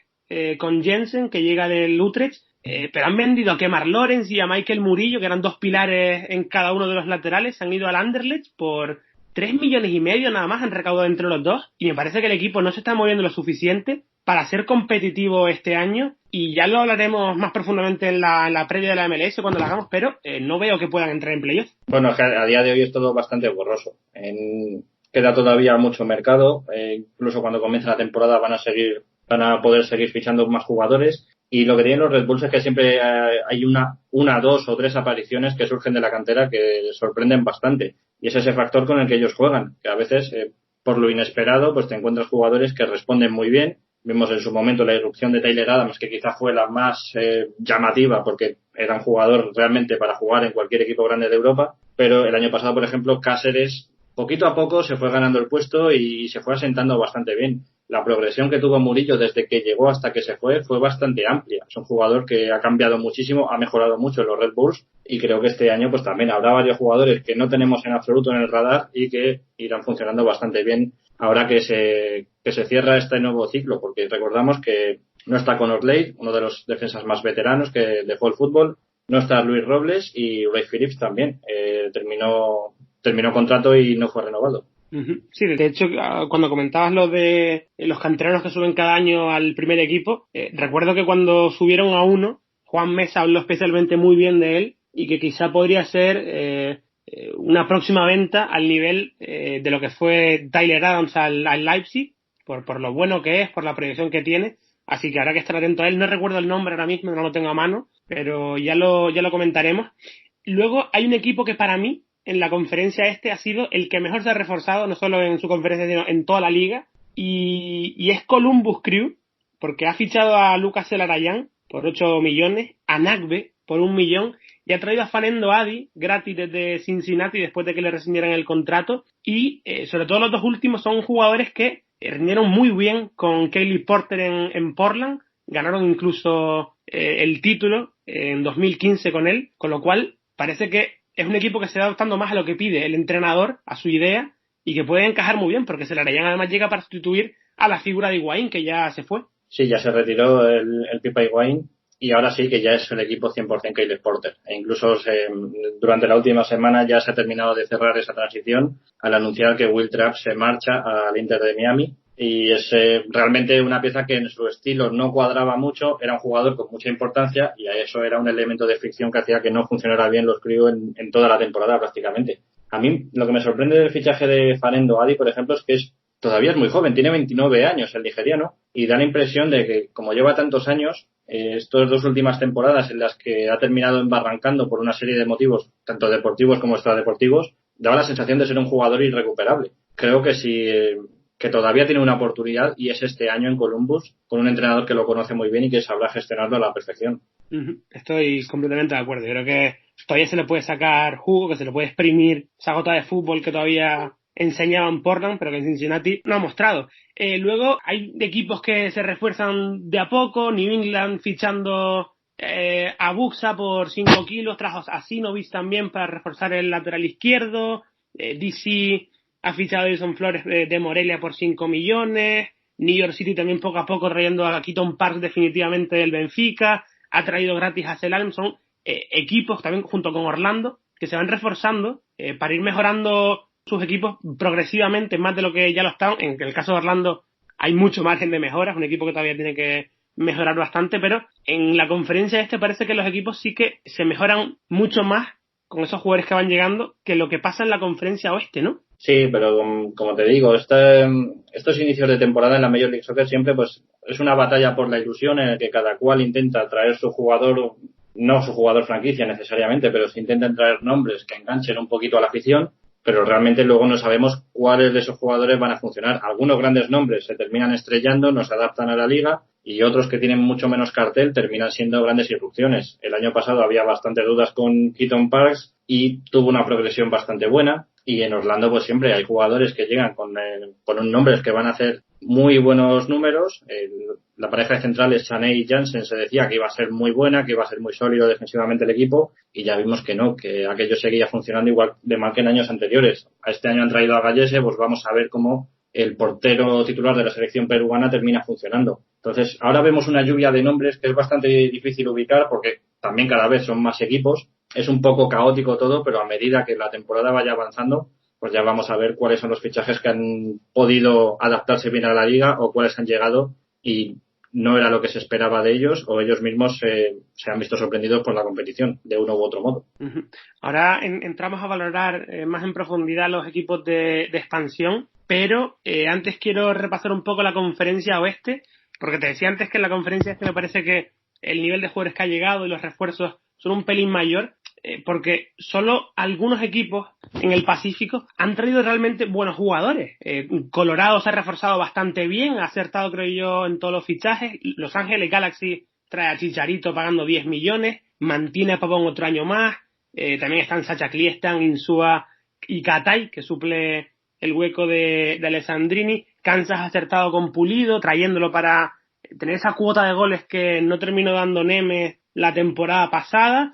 con Jensen, que llega del Utrecht, pero han vendido a Kemar Lawrence y a Michael Murillo, que eran dos pilares en cada uno de los laterales. Han ido al Anderlecht por 3,5 millones nada más, han recaudado entre los dos, y me parece que el equipo no se está moviendo lo suficiente para ser competitivo este año, y ya lo hablaremos más profundamente en la previa de la MLS cuando la hagamos, pero no veo que puedan entrar en playoff. Bueno, a día de hoy es todo bastante borroso. Queda todavía mucho mercado, incluso cuando comience la temporada van a poder seguir fichando más jugadores, y lo que tienen los Red Bulls es que siempre hay una, dos o tres apariciones que surgen de la cantera que sorprenden bastante, y es ese factor con el que ellos juegan, que a veces por lo inesperado pues te encuentras jugadores que responden muy bien. Vimos en su momento la irrupción de Tyler Adams, que quizá fue la más llamativa porque era un jugador realmente para jugar en cualquier equipo grande de Europa, pero el año pasado, por ejemplo, Cáceres poquito a poco se fue ganando el puesto y se fue asentando bastante bien. La progresión que tuvo Murillo desde que llegó hasta que se fue bastante amplia. Es un jugador que ha cambiado muchísimo, ha mejorado mucho en los Red Bulls, y creo que este año pues también habrá varios jugadores que no tenemos en absoluto en el radar y que irán funcionando bastante bien ahora que se cierra este nuevo ciclo, porque recordamos que no está Conor Lade, uno de los defensas más veteranos que dejó el fútbol, no está Luis Robles, y Ray Phillips también terminó contrato y no fue renovado. Sí, de hecho, cuando comentabas lo de los canteranos que suben cada año al primer equipo, recuerdo que cuando subieron a uno, Juan Mesa habló especialmente muy bien de él, y que quizá podría ser una próxima venta al nivel de lo que fue Tyler Adams al Leipzig, por lo bueno que es, por la proyección que tiene. Así que habrá que estar atento a él. No recuerdo el nombre ahora mismo, no lo tengo a mano, pero ya lo comentaremos. Luego hay un equipo que para mí en la conferencia ha sido el que mejor se ha reforzado, no solo en su conferencia sino en toda la liga, y es Columbus Crew, porque ha fichado a Lucas Elarayán por 8 millones, a Nagbe por 1 millón y ha traído a Fanendo Adi gratis desde Cincinnati después de que le rescindieran el contrato, y sobre todo los dos últimos son jugadores que rindieron muy bien con Caleb Porter en Portland, ganaron incluso el título en 2015 con él, con lo cual parece que es un equipo que se va adaptando más a lo que pide el entrenador, a su idea, y que puede encajar muy bien, porque Zelarayán además llega para sustituir a la figura de Higuaín, que ya se fue. Sí, ya se retiró el Pipa Higuaín, y ahora sí que ya es el equipo 100% Caleb Porter. E incluso durante la última semana ya se ha terminado de cerrar esa transición al anunciar que Will Trapp se marcha al Inter de Miami. Y es realmente una pieza que en su estilo no cuadraba mucho, era un jugador con mucha importancia, y a eso era un elemento de fricción que hacía que no funcionara bien los Crew en toda la temporada prácticamente. A mí lo que me sorprende del fichaje de Fanendo Adi, por ejemplo, es que todavía es muy joven, tiene 29 años el nigeriano, y da la impresión de que, como lleva tantos años, estas dos últimas temporadas en las que ha terminado embarrancando por una serie de motivos, tanto deportivos como extradeportivos, daba la sensación de ser un jugador irrecuperable. Creo que que todavía tiene una oportunidad, y es este año en Columbus, con un entrenador que lo conoce muy bien y que sabrá gestionarlo a la perfección. Estoy completamente de acuerdo. Yo creo que todavía se le puede sacar jugo, que se le puede exprimir esa gota de fútbol que todavía enseñaba en Portland, pero que en Cincinnati no ha mostrado. Luego hay equipos que se refuerzan de a poco. New England fichando a Buxa por 5 kilos, trajo a Sinovic también para reforzar el lateral izquierdo. DC ha fichado a Edison Flores de Morelia por 5 millones. New York City también poco a poco trayendo a Keaton Parks definitivamente del Benfica. Ha traído gratis a Celan. Son equipos también junto con Orlando que se van reforzando para ir mejorando sus equipos progresivamente más de lo que ya lo están. En el caso de Orlando hay mucho margen de mejora, es un equipo que todavía tiene que mejorar bastante, pero en la conferencia parece que los equipos sí que se mejoran mucho más con esos jugadores que van llegando que lo que pasa en la conferencia oeste, ¿no? Sí, pero como te digo, estos inicios de temporada en la Major League Soccer siempre pues es una batalla por la ilusión en la que cada cual intenta traer su jugador, no su jugador franquicia necesariamente, pero se intentan traer nombres que enganchen un poquito a la afición, pero realmente luego no sabemos cuáles de esos jugadores van a funcionar. Algunos grandes nombres se terminan estrellando, no se adaptan a la liga, y otros que tienen mucho menos cartel terminan siendo grandes irrupciones. El año pasado había bastantes dudas con Keaton Parks y tuvo una progresión bastante buena, y en Orlando pues siempre hay jugadores que llegan con un nombres que van a hacer muy buenos números. La pareja de centrales, Chaney y Jansen, se decía que iba a ser muy buena, que iba a ser muy sólido defensivamente el equipo, y ya vimos que no, que aquello seguía funcionando igual de mal que en años anteriores. A este año han traído a Gallese, pues vamos a ver cómo el portero titular de la selección peruana termina funcionando. Entonces, ahora vemos una lluvia de nombres que es bastante difícil ubicar, porque también cada vez son más equipos. Es un poco caótico todo, pero a medida que la temporada vaya avanzando, pues ya vamos a ver cuáles son los fichajes que han podido adaptarse bien a la liga, o cuáles han llegado y no era lo que se esperaba de ellos, o ellos mismos se han visto sorprendidos por la competición de uno u otro modo. Ahora entramos a valorar más en profundidad los equipos de expansión, pero antes quiero repasar un poco la conferencia oeste, porque te decía antes que en la conferencia este me parece que el nivel de jugadores que ha llegado y los refuerzos son un pelín mayor, porque solo algunos equipos en el Pacífico han traído realmente buenos jugadores. Colorado se ha reforzado bastante bien, ha acertado creo yo en todos los fichajes. Los Ángeles Galaxy trae a Chicharito pagando 10 millones, mantiene a Pavón otro año más. También están Sacha Cliestan, Insúa y Katay, que suple el hueco de Alessandrini. Kansas ha acertado con Pulido, trayéndolo para tener esa cuota de goles que no terminó dando Neme la temporada pasada.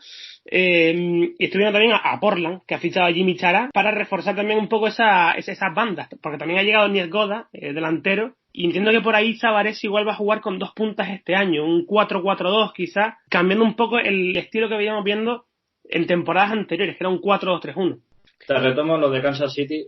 Y estoy viendo también a Portland, que ha fichado a Jimmy Chara para reforzar también un poco esas bandas, porque también ha llegado Nies Goda, delantero, y entiendo que por ahí Savares igual va a jugar con 2 puntas este año, un 4-4-2 quizás, cambiando un poco el estilo que veíamos viendo en temporadas anteriores, que era un 4-2-3-1. Te retomo lo de Kansas City.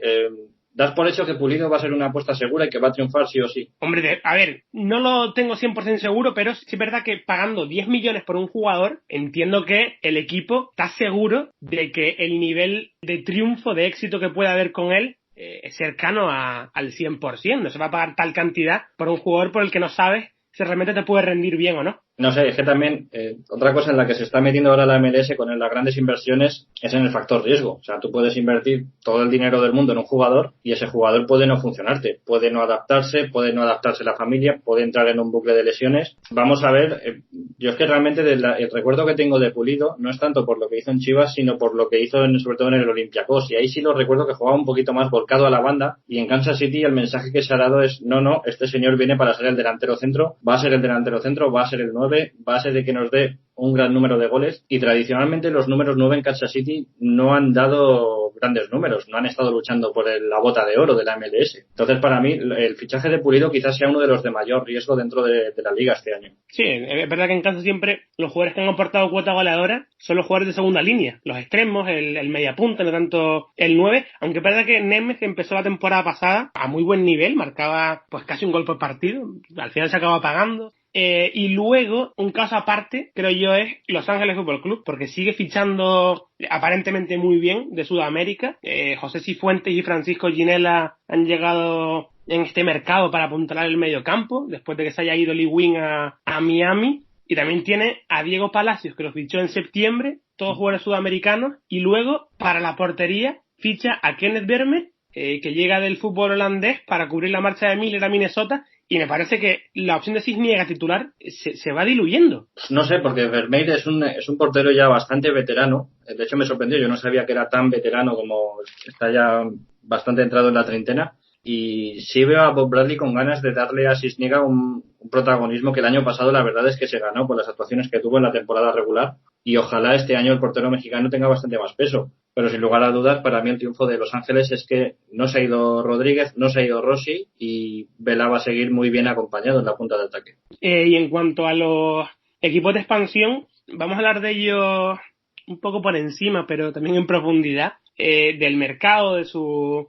¿Das por hecho que Pulido va a ser una apuesta segura y que va a triunfar sí o sí? Hombre, a ver, no lo tengo 100% seguro, pero sí es verdad que pagando 10 millones por un jugador, entiendo que el equipo está seguro de que el nivel de triunfo, de éxito que pueda haber con él es cercano al 100%. No se va a pagar tal cantidad por un jugador por el que no sabes si realmente te puede rendir bien o no. No sé, es que también otra cosa en la que se está metiendo ahora la MLS con las grandes inversiones es en el factor riesgo. O sea, tú puedes invertir todo el dinero del mundo en un jugador y ese jugador puede no funcionarte, puede no adaptarse la familia, puede entrar en un bucle de lesiones. Vamos a ver, yo es que realmente el recuerdo que tengo de Pulido no es tanto por lo que hizo en Chivas, sino por lo que hizo sobre todo en el Olympiacos. Y ahí sí lo recuerdo que jugaba un poquito más volcado a la banda, y en Kansas City el mensaje que se ha dado es no, este señor viene para ser el delantero centro, va a ser el delantero centro, va a ser el 9, va a ser de que nos dé un gran número de goles, y tradicionalmente los números 9 en Kansas City no han dado grandes números, no han estado luchando por la bota de oro de la MLS. Entonces, para mí, el fichaje de Pulido quizás sea uno de los de mayor riesgo dentro de la liga este año. Sí, es verdad que en Kansas siempre los jugadores que han aportado cuota goleadora son los jugadores de segunda línea, los extremos, el mediapunta, no tanto el 9, aunque es verdad que Nemeth empezó la temporada pasada a muy buen nivel, marcaba pues casi un gol por partido, al final se acaba pagando. Y luego, un caso aparte, creo yo, es Los Ángeles Fútbol Club, porque sigue fichando aparentemente muy bien de Sudamérica. José Cifuentes y Francisco Ginella han llegado en este mercado para apuntalar el mediocampo, después de que se haya ido Lee Wing a Miami. Y también tiene a Diego Palacios, que lo fichó en septiembre, todos jugadores sudamericanos. Y luego, para la portería, ficha a Kenneth Verme, que llega del fútbol holandés para cubrir la marcha de Miller a Minnesota. Y me parece que la opción de Cisniega titular se va diluyendo. No sé, porque Vermeer es un portero ya bastante veterano. De hecho, me sorprendió. Yo no sabía que era tan veterano, como está ya bastante entrado en la treintena. Y sí veo a Bob Bradley con ganas de darle a Cisniega un protagonismo que el año pasado la verdad es que se ganó por las actuaciones que tuvo en la temporada regular. Y ojalá este año el portero mexicano tenga bastante más peso. Pero sin lugar a dudas, para mí el triunfo de Los Ángeles es que no se ha ido Rodríguez, no se ha ido Rossi, y Vela va a seguir muy bien acompañado en la punta de ataque. Y en cuanto a los equipos de expansión, vamos a hablar de ellos un poco por encima, pero también en profundidad, del mercado, de su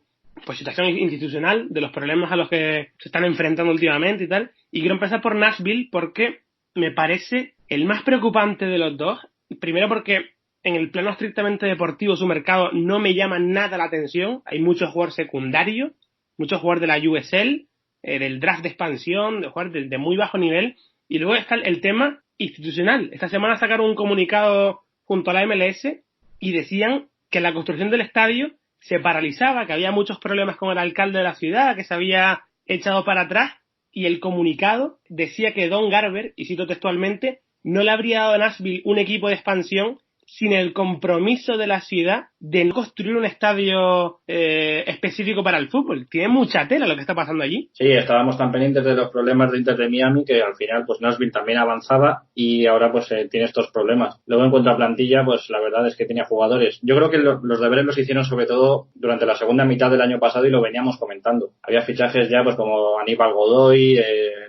situación institucional, de los problemas a los que se están enfrentando últimamente y tal. Y quiero empezar por Nashville porque me parece el más preocupante de los dos. Primero porque en el plano estrictamente deportivo su mercado no me llama nada la atención. Hay muchos jugadores secundarios, muchos jugadores de la USL, del draft de expansión, de jugadores de muy bajo nivel. Y luego está el tema institucional. Esta semana sacaron un comunicado junto a la MLS y decían que la construcción del estadio se paralizaba, que había muchos problemas con el alcalde de la ciudad, que se había echado para atrás, y el comunicado decía que Don Garber, y cito textualmente, no le habría dado a Nashville un equipo de expansión sin el compromiso de la ciudad de no construir un estadio específico para el fútbol. Tiene mucha tela lo que está pasando allí. Sí, estábamos tan pendientes de los problemas de Inter de Miami que al final pues Nashville también avanzaba y ahora pues tiene estos problemas. Luego en cuanto a plantilla, pues la verdad es que tenía jugadores. Yo creo que los deberes los hicieron sobre todo durante la segunda mitad del año pasado y lo veníamos comentando. Había fichajes ya pues como Aníbal Godoy,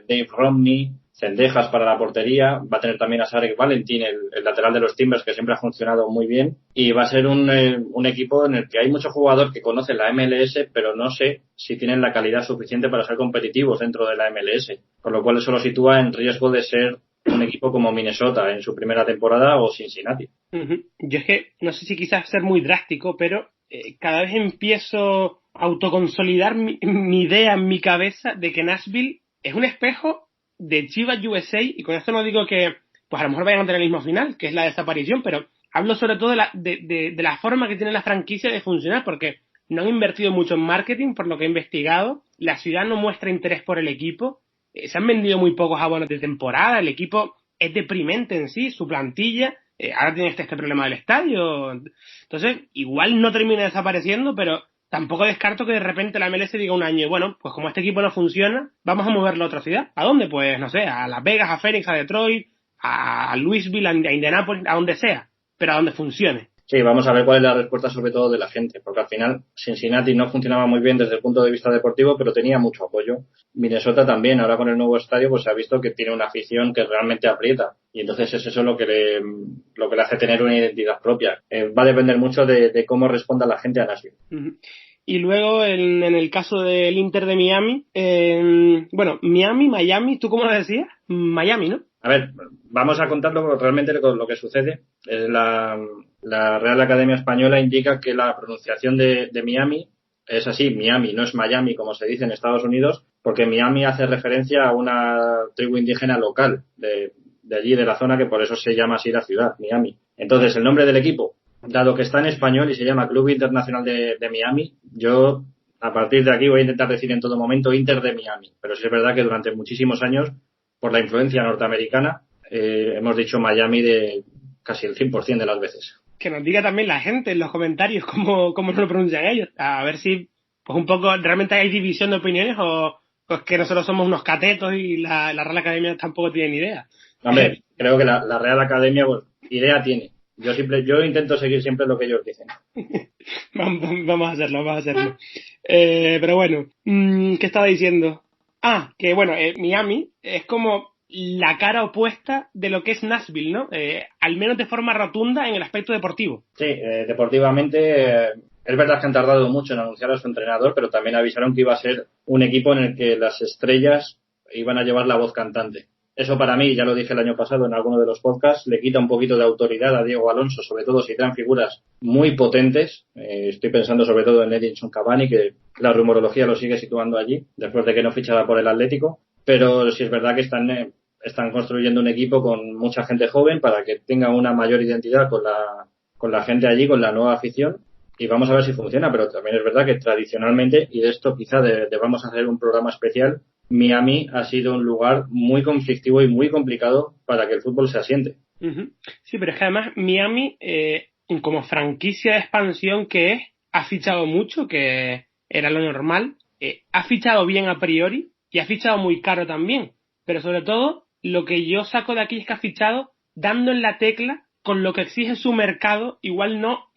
Dave Romney, Cendejas para la portería, va a tener también a Sarek Valentín, el lateral de los Timbers, que siempre ha funcionado muy bien, y va a ser un equipo en el que hay mucho jugador que conoce la MLS, pero no sé si tienen la calidad suficiente para ser competitivos dentro de la MLS, por lo cual eso lo sitúa en riesgo de ser un equipo como Minnesota en su primera temporada o Cincinnati. Uh-huh. Yo es que no sé si quizás ser muy drástico, pero cada vez empiezo a autoconsolidar mi idea en mi cabeza de que Nashville es un espejo de Chivas USA, y con esto no digo que pues a lo mejor vayan a tener el mismo final, que es la desaparición, pero hablo sobre todo de la forma que tiene la franquicia de funcionar, porque no han invertido mucho en marketing, por lo que he investigado, la ciudad no muestra interés por el equipo, se han vendido muy pocos abonos de temporada, el equipo es deprimente en sí, su plantilla, ahora tiene este problema del estadio, entonces igual no termina desapareciendo, pero tampoco descarto que de repente la MLS diga un año, bueno, pues como este equipo no funciona, vamos a moverlo a otra ciudad. ¿A dónde? Pues, no sé, a Las Vegas, a Phoenix, a Detroit, a Louisville, a Indianapolis, a donde sea, pero a donde funcione. Sí, vamos a ver cuál es la respuesta sobre todo de la gente, porque al final Cincinnati no funcionaba muy bien desde el punto de vista deportivo, pero tenía mucho apoyo. Minnesota también, ahora con el nuevo estadio, pues se ha visto que tiene una afición que realmente aprieta, y entonces es eso lo que le hace tener una identidad propia. Va a depender mucho de cómo responda la gente a Nashville. Uh-huh. Y luego, en el caso del Inter de Miami, Miami, ¿tú cómo lo decías? Miami, ¿no? A ver, vamos a contarlo realmente lo que sucede. La Real Academia Española indica que la pronunciación de Miami es así, Miami, no es Miami como se dice en Estados Unidos, porque Miami hace referencia a una tribu indígena local de de allí, de la zona, que por eso se llama así la ciudad, Miami. Entonces, el nombre del equipo, dado que está en español y se llama Club Internacional de Miami, yo a partir de aquí voy a intentar decir en todo momento Inter de Miami, pero sí es verdad que durante muchísimos años, por la influencia norteamericana, hemos dicho Miami de casi el 100% de las veces. Que nos diga también la gente en los comentarios cómo lo pronuncian ellos, a ver si pues un poco realmente hay división de opiniones o es que nosotros somos unos catetos y la Real Academia tampoco tiene ni idea. Hombre, creo que la Real Academia, pues, idea tiene. Yo intento seguir siempre lo que ellos dicen. Vamos a hacerlo. Pero bueno, ¿qué estaba diciendo? Que bueno, Miami es como la cara opuesta de lo que es Nashville, ¿no? Al menos de forma rotunda en el aspecto deportivo. Sí, deportivamente es verdad que han tardado mucho en anunciar a su entrenador, pero también avisaron que iba a ser un equipo en el que las estrellas iban a llevar la voz cantante. Eso para mí, ya lo dije el año pasado en alguno de los podcasts, le quita un poquito de autoridad a Diego Alonso, sobre todo si traen figuras muy potentes. Estoy pensando sobre todo en Edinson Cavani, que la rumorología lo sigue situando allí, después de que no fichara por el Atlético. Pero sí es verdad que están construyendo un equipo con mucha gente joven para que tenga una mayor identidad con la gente allí, con la nueva afición. Y vamos a ver si funciona, pero también es verdad que tradicionalmente, y de esto quizá debamos hacer un programa especial, Miami ha sido un lugar muy conflictivo y muy complicado para que el fútbol se asiente. Uh-huh. Sí, pero es que además Miami, como franquicia de expansión que es, ha fichado mucho, que era lo normal, ha fichado bien a priori y ha fichado muy caro también. Pero sobre todo, lo que yo saco de aquí es que ha fichado dando en la tecla con lo que exige su mercado, igual no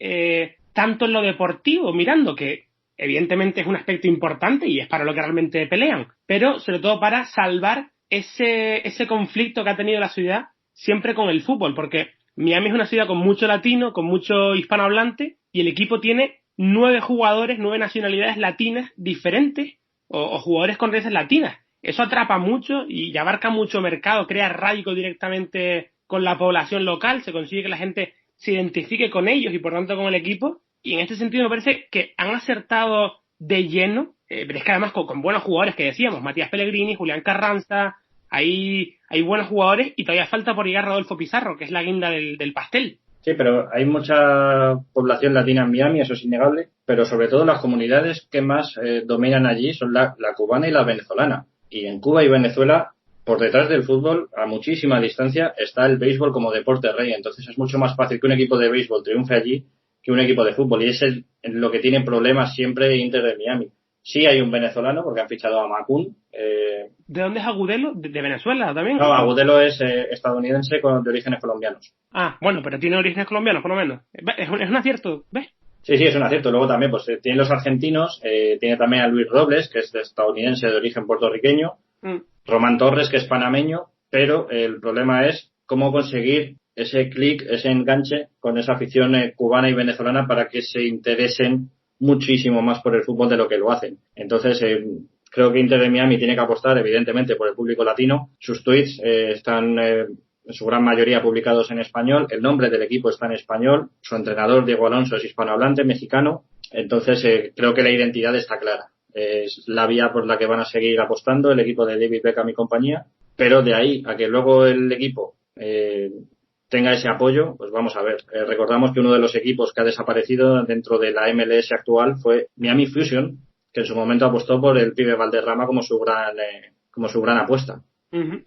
tanto en lo deportivo, mirando que evidentemente es un aspecto importante y es para lo que realmente pelean, pero sobre todo para salvar ese conflicto que ha tenido la ciudad siempre con el fútbol, porque Miami es una ciudad con mucho latino, con mucho hispanohablante, y el equipo tiene 9 jugadores, 9 nacionalidades latinas diferentes, o jugadores con raíces latinas. Eso atrapa mucho y abarca mucho mercado, crea arraigo directamente con la población local, se consigue que la gente se identifique con ellos y por tanto con el equipo. Y en este sentido me parece que han acertado de lleno, pero es que además con buenos jugadores que decíamos, Matías Pellegrini, Julián Carranza, hay buenos jugadores y todavía falta por llegar Rodolfo Pizarro, que es la guinda del pastel. Sí, pero hay mucha población latina en Miami, eso es innegable, pero sobre todo las comunidades que más dominan allí son la cubana y la venezolana. Y en Cuba y Venezuela, por detrás del fútbol, a muchísima distancia, está el béisbol como deporte rey. Entonces es mucho más fácil que un equipo de béisbol triunfe allí que un equipo de fútbol, y es lo que tiene problemas siempre Inter de Miami. Sí hay un venezolano, porque han fichado a Macún. ¿De dónde es Agudelo? ¿De Venezuela también? No, Agudelo es estadounidense de orígenes colombianos. Bueno, pero tiene orígenes colombianos, por lo menos. Es un acierto, ¿ves? Sí, es un acierto. Luego también pues tiene los argentinos, tiene también a Luis Robles, que es estadounidense de origen puertorriqueño, Román Torres, que es panameño, pero el problema es cómo conseguir ese clic, ese enganche con esa afición cubana y venezolana para que se interesen muchísimo más por el fútbol de lo que lo hacen. Entonces, creo que Inter de Miami tiene que apostar, evidentemente, por el público latino. Sus tweets están en su gran mayoría publicados en español. El nombre del equipo está en español. Su entrenador, Diego Alonso, es hispanohablante, mexicano. Entonces, creo que la identidad está clara. Es la vía por la que van a seguir apostando el equipo de David Beckham y compañía. Pero de ahí a que luego el equipo tenga ese apoyo, pues vamos a ver. Recordamos que uno de los equipos que ha desaparecido dentro de la MLS actual fue Miami Fusion, que en su momento apostó por el pibe Valderrama como su gran apuesta.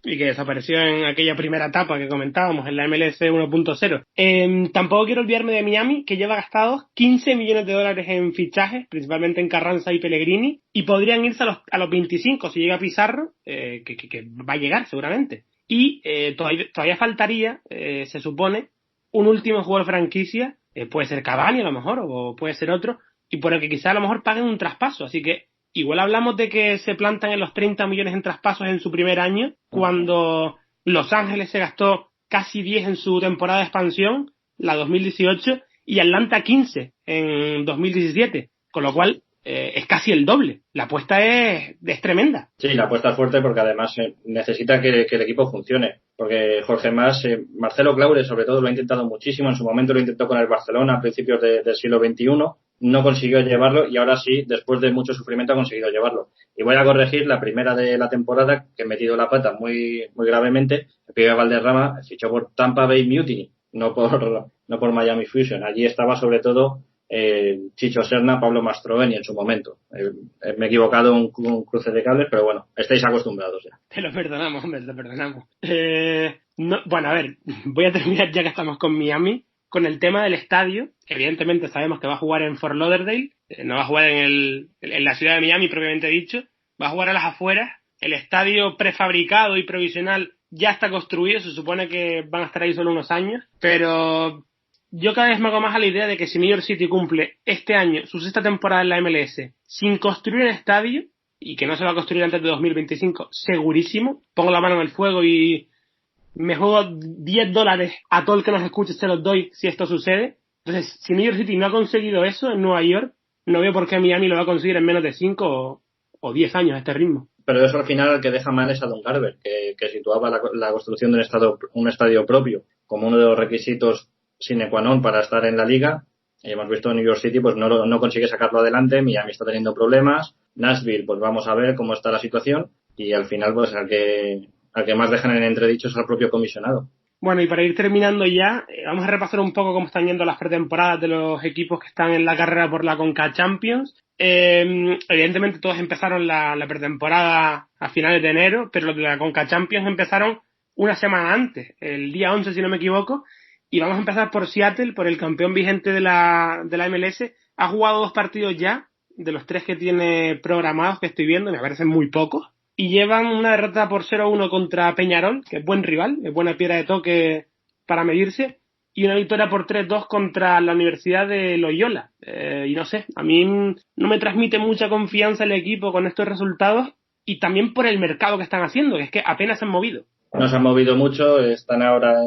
Y que desapareció en aquella primera etapa que comentábamos, en la MLS 1.0. Tampoco quiero olvidarme de Miami, que lleva gastados $15 millones en fichajes, principalmente en Carranza y Pellegrini, y podrían irse a los 25 si llega Pizarro, que va a llegar seguramente. Y todavía faltaría, se supone, un último jugador franquicia, puede ser Cavani a lo mejor, o puede ser otro, y por el que quizá a lo mejor paguen un traspaso. Así que igual hablamos de que se plantan en los 30 millones en traspasos en su primer año, cuando Los Ángeles se gastó casi 10 en su temporada de expansión, la 2018, y Atlanta 15 en 2017, con lo cual es casi el doble. La apuesta es tremenda. Sí, la apuesta es fuerte porque además necesita que el equipo funcione. Porque Jorge Marcelo Claure sobre todo lo ha intentado muchísimo. En su momento lo intentó con el Barcelona a principios del siglo XXI, no consiguió llevarlo y ahora sí, después de mucho sufrimiento, ha conseguido llevarlo. Y voy a corregir la primera de la temporada, que he metido la pata muy gravemente. El pibe Valderrama fichó por Tampa Bay Mutiny, no por Miami Fusion. Allí estaba sobre todo Chicho Serna, Pablo Mastroeni en su momento. Me he equivocado un cruce de cables, pero bueno, estáis acostumbrados ya. Te lo perdonamos, hombre, te lo perdonamos. Bueno, a ver, voy a terminar ya que estamos con Miami, con el tema del estadio. Evidentemente sabemos que va a jugar en Fort Lauderdale, no va a jugar en la ciudad de Miami propiamente dicho, va a jugar a las afueras. El estadio prefabricado y provisional ya está construido, se supone que van a estar ahí solo unos años, pero yo cada vez me hago más a la idea de que si New York City cumple este año su sexta temporada en la MLS sin construir el estadio, y que no se va a construir antes de 2025, segurísimo, pongo la mano en el fuego y me juego $10 a todo el que nos escuche, se los doy si esto sucede. Entonces, si New York City no ha conseguido eso en Nueva York, no veo por qué Miami lo va a conseguir en menos de 5 o 10 años a este ritmo. Pero eso al final el que deja mal es a Don Garber, que situaba la construcción de un estadio propio como uno de los requisitos sine qua non para estar en la liga. Y hemos visto New York City pues no consigue sacarlo adelante, Miami está teniendo problemas, Nashville pues vamos a ver cómo está la situación y al final pues al que más dejan en entredicho es al propio comisionado. Bueno, y para ir terminando ya, vamos a repasar un poco cómo están yendo las pretemporadas de los equipos que están en la carrera por la Conca Champions. Evidentemente todos empezaron la pretemporada a finales de enero, pero los de la Conca Champions empezaron una semana antes, el día 11 si no me equivoco, y vamos a empezar por Seattle, por el campeón vigente de la MLS. Ha jugado 2 partidos ya, de los 3 que tiene programados que estoy viendo, me parecen muy pocos. Y llevan una derrota por 0-1 contra Peñarol, que es buen rival, es buena piedra de toque para medirse, y una victoria por 3-2 contra la Universidad de Loyola. Y no sé, a mí no me transmite mucha confianza el equipo con estos resultados, y también por el mercado que están haciendo, que es que apenas se han movido. No se han movido mucho, están ahora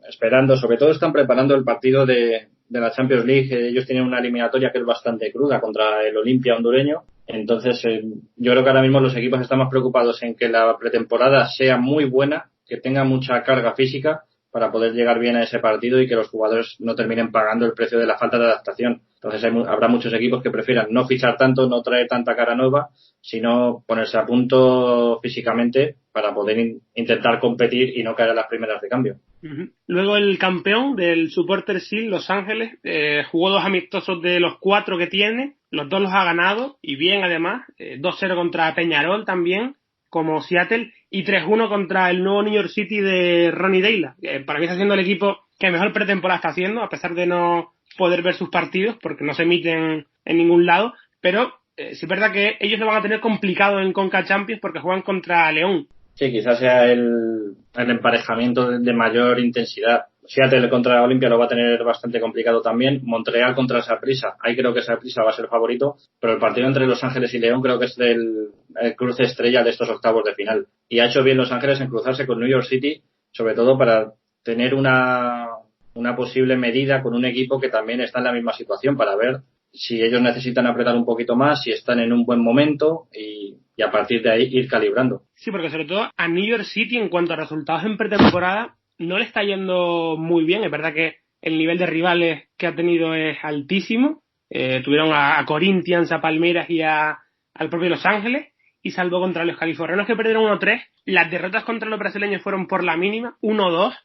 esperando, sobre todo están preparando el partido de la Champions League. Ellos tienen una eliminatoria que es bastante cruda contra el Olimpia hondureño. Entonces, yo creo que ahora mismo los equipos están más preocupados en que la pretemporada sea muy buena, que tenga mucha carga física para poder llegar bien a ese partido y que los jugadores no terminen pagando el precio de la falta de adaptación. Entonces habrá muchos equipos que prefieran no fichar tanto, no traer tanta cara nueva, sino ponerse a punto físicamente para poder intentar competir y no caer a las primeras de cambio. Uh-huh. Luego el campeón del Supporter Shield, Los Ángeles, jugó 2 amistosos de los 4 que tiene, los 2 los ha ganado y bien además, 2-0 contra Peñarol también, como Seattle, y 3-1 contra el nuevo New York City de Ronnie Deila. Para mí está siendo el equipo que mejor pretemporada está haciendo, a pesar de no poder ver sus partidos porque no se emiten en ningún lado, pero sí es verdad que ellos lo van a tener complicado en Conca Champions porque juegan contra León. Sí, quizás sea el emparejamiento de mayor intensidad. Seattle contra Olimpia lo va a tener bastante complicado también. Montreal contra Saprissa. Ahí creo que Saprissa va a ser favorito, pero el partido entre Los Ángeles y León creo que es el cruce estrella de estos octavos de final. Y ha hecho bien Los Ángeles en cruzarse con New York City, sobre todo para tener una posible medida con un equipo que también está en la misma situación, para ver si ellos necesitan apretar un poquito más, si están en un buen momento y a partir de ahí ir calibrando. Sí, porque sobre todo a New York City en cuanto a resultados en pretemporada no le está yendo muy bien. Es verdad que el nivel de rivales que ha tenido es altísimo. Tuvieron a Corinthians, a Palmeiras y al propio Los Ángeles, y salvo contra los californianos que perdieron 1-3, las derrotas contra los brasileños fueron por la mínima, 1-2.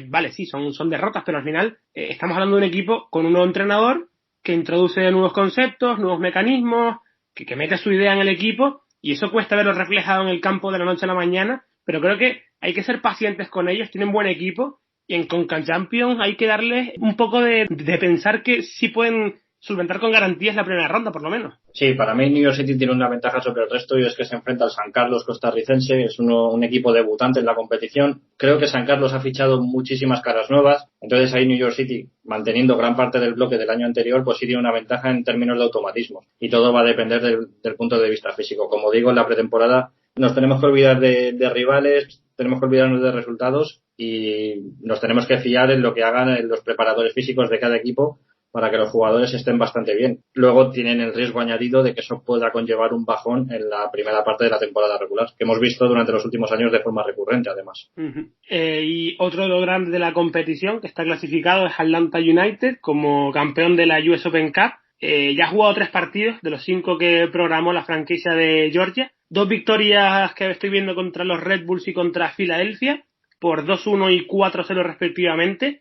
Vale, sí, son derrotas, pero al final estamos hablando de un equipo con un nuevo entrenador que introduce nuevos conceptos, nuevos mecanismos, que mete su idea en el equipo, y eso cuesta verlo reflejado en el campo de la noche a la mañana, pero creo que hay que ser pacientes con ellos, tienen buen equipo, y en Conca Champions hay que darles un poco de pensar que sí pueden solventar con garantías la primera ronda, por lo menos. Sí, para mí New York City tiene una ventaja sobre el resto y es que se enfrenta al San Carlos costarricense, es un equipo debutante en la competición. Creo que San Carlos ha fichado muchísimas caras nuevas, entonces ahí New York City, manteniendo gran parte del bloque del año anterior, pues sí tiene una ventaja en términos de automatismo y todo va a depender del punto de vista físico. Como digo, en la pretemporada nos tenemos que olvidar de rivales, tenemos que olvidarnos de resultados y nos tenemos que fiar en lo que hagan los preparadores físicos de cada equipo para que los jugadores estén bastante bien. Luego tienen el riesgo añadido de que eso pueda conllevar un bajón en la primera parte de la temporada regular, que hemos visto durante los últimos años de forma recurrente, además. Uh-huh. Y otro de los grandes de la competición que está clasificado es Atlanta United como campeón de la US Open Cup. ya ha jugado 3 partidos de los 5 que programó la franquicia de Georgia. 2 victorias que estoy viendo contra los Red Bulls y contra Filadelfia, por 2-1 y 4-0 respectivamente.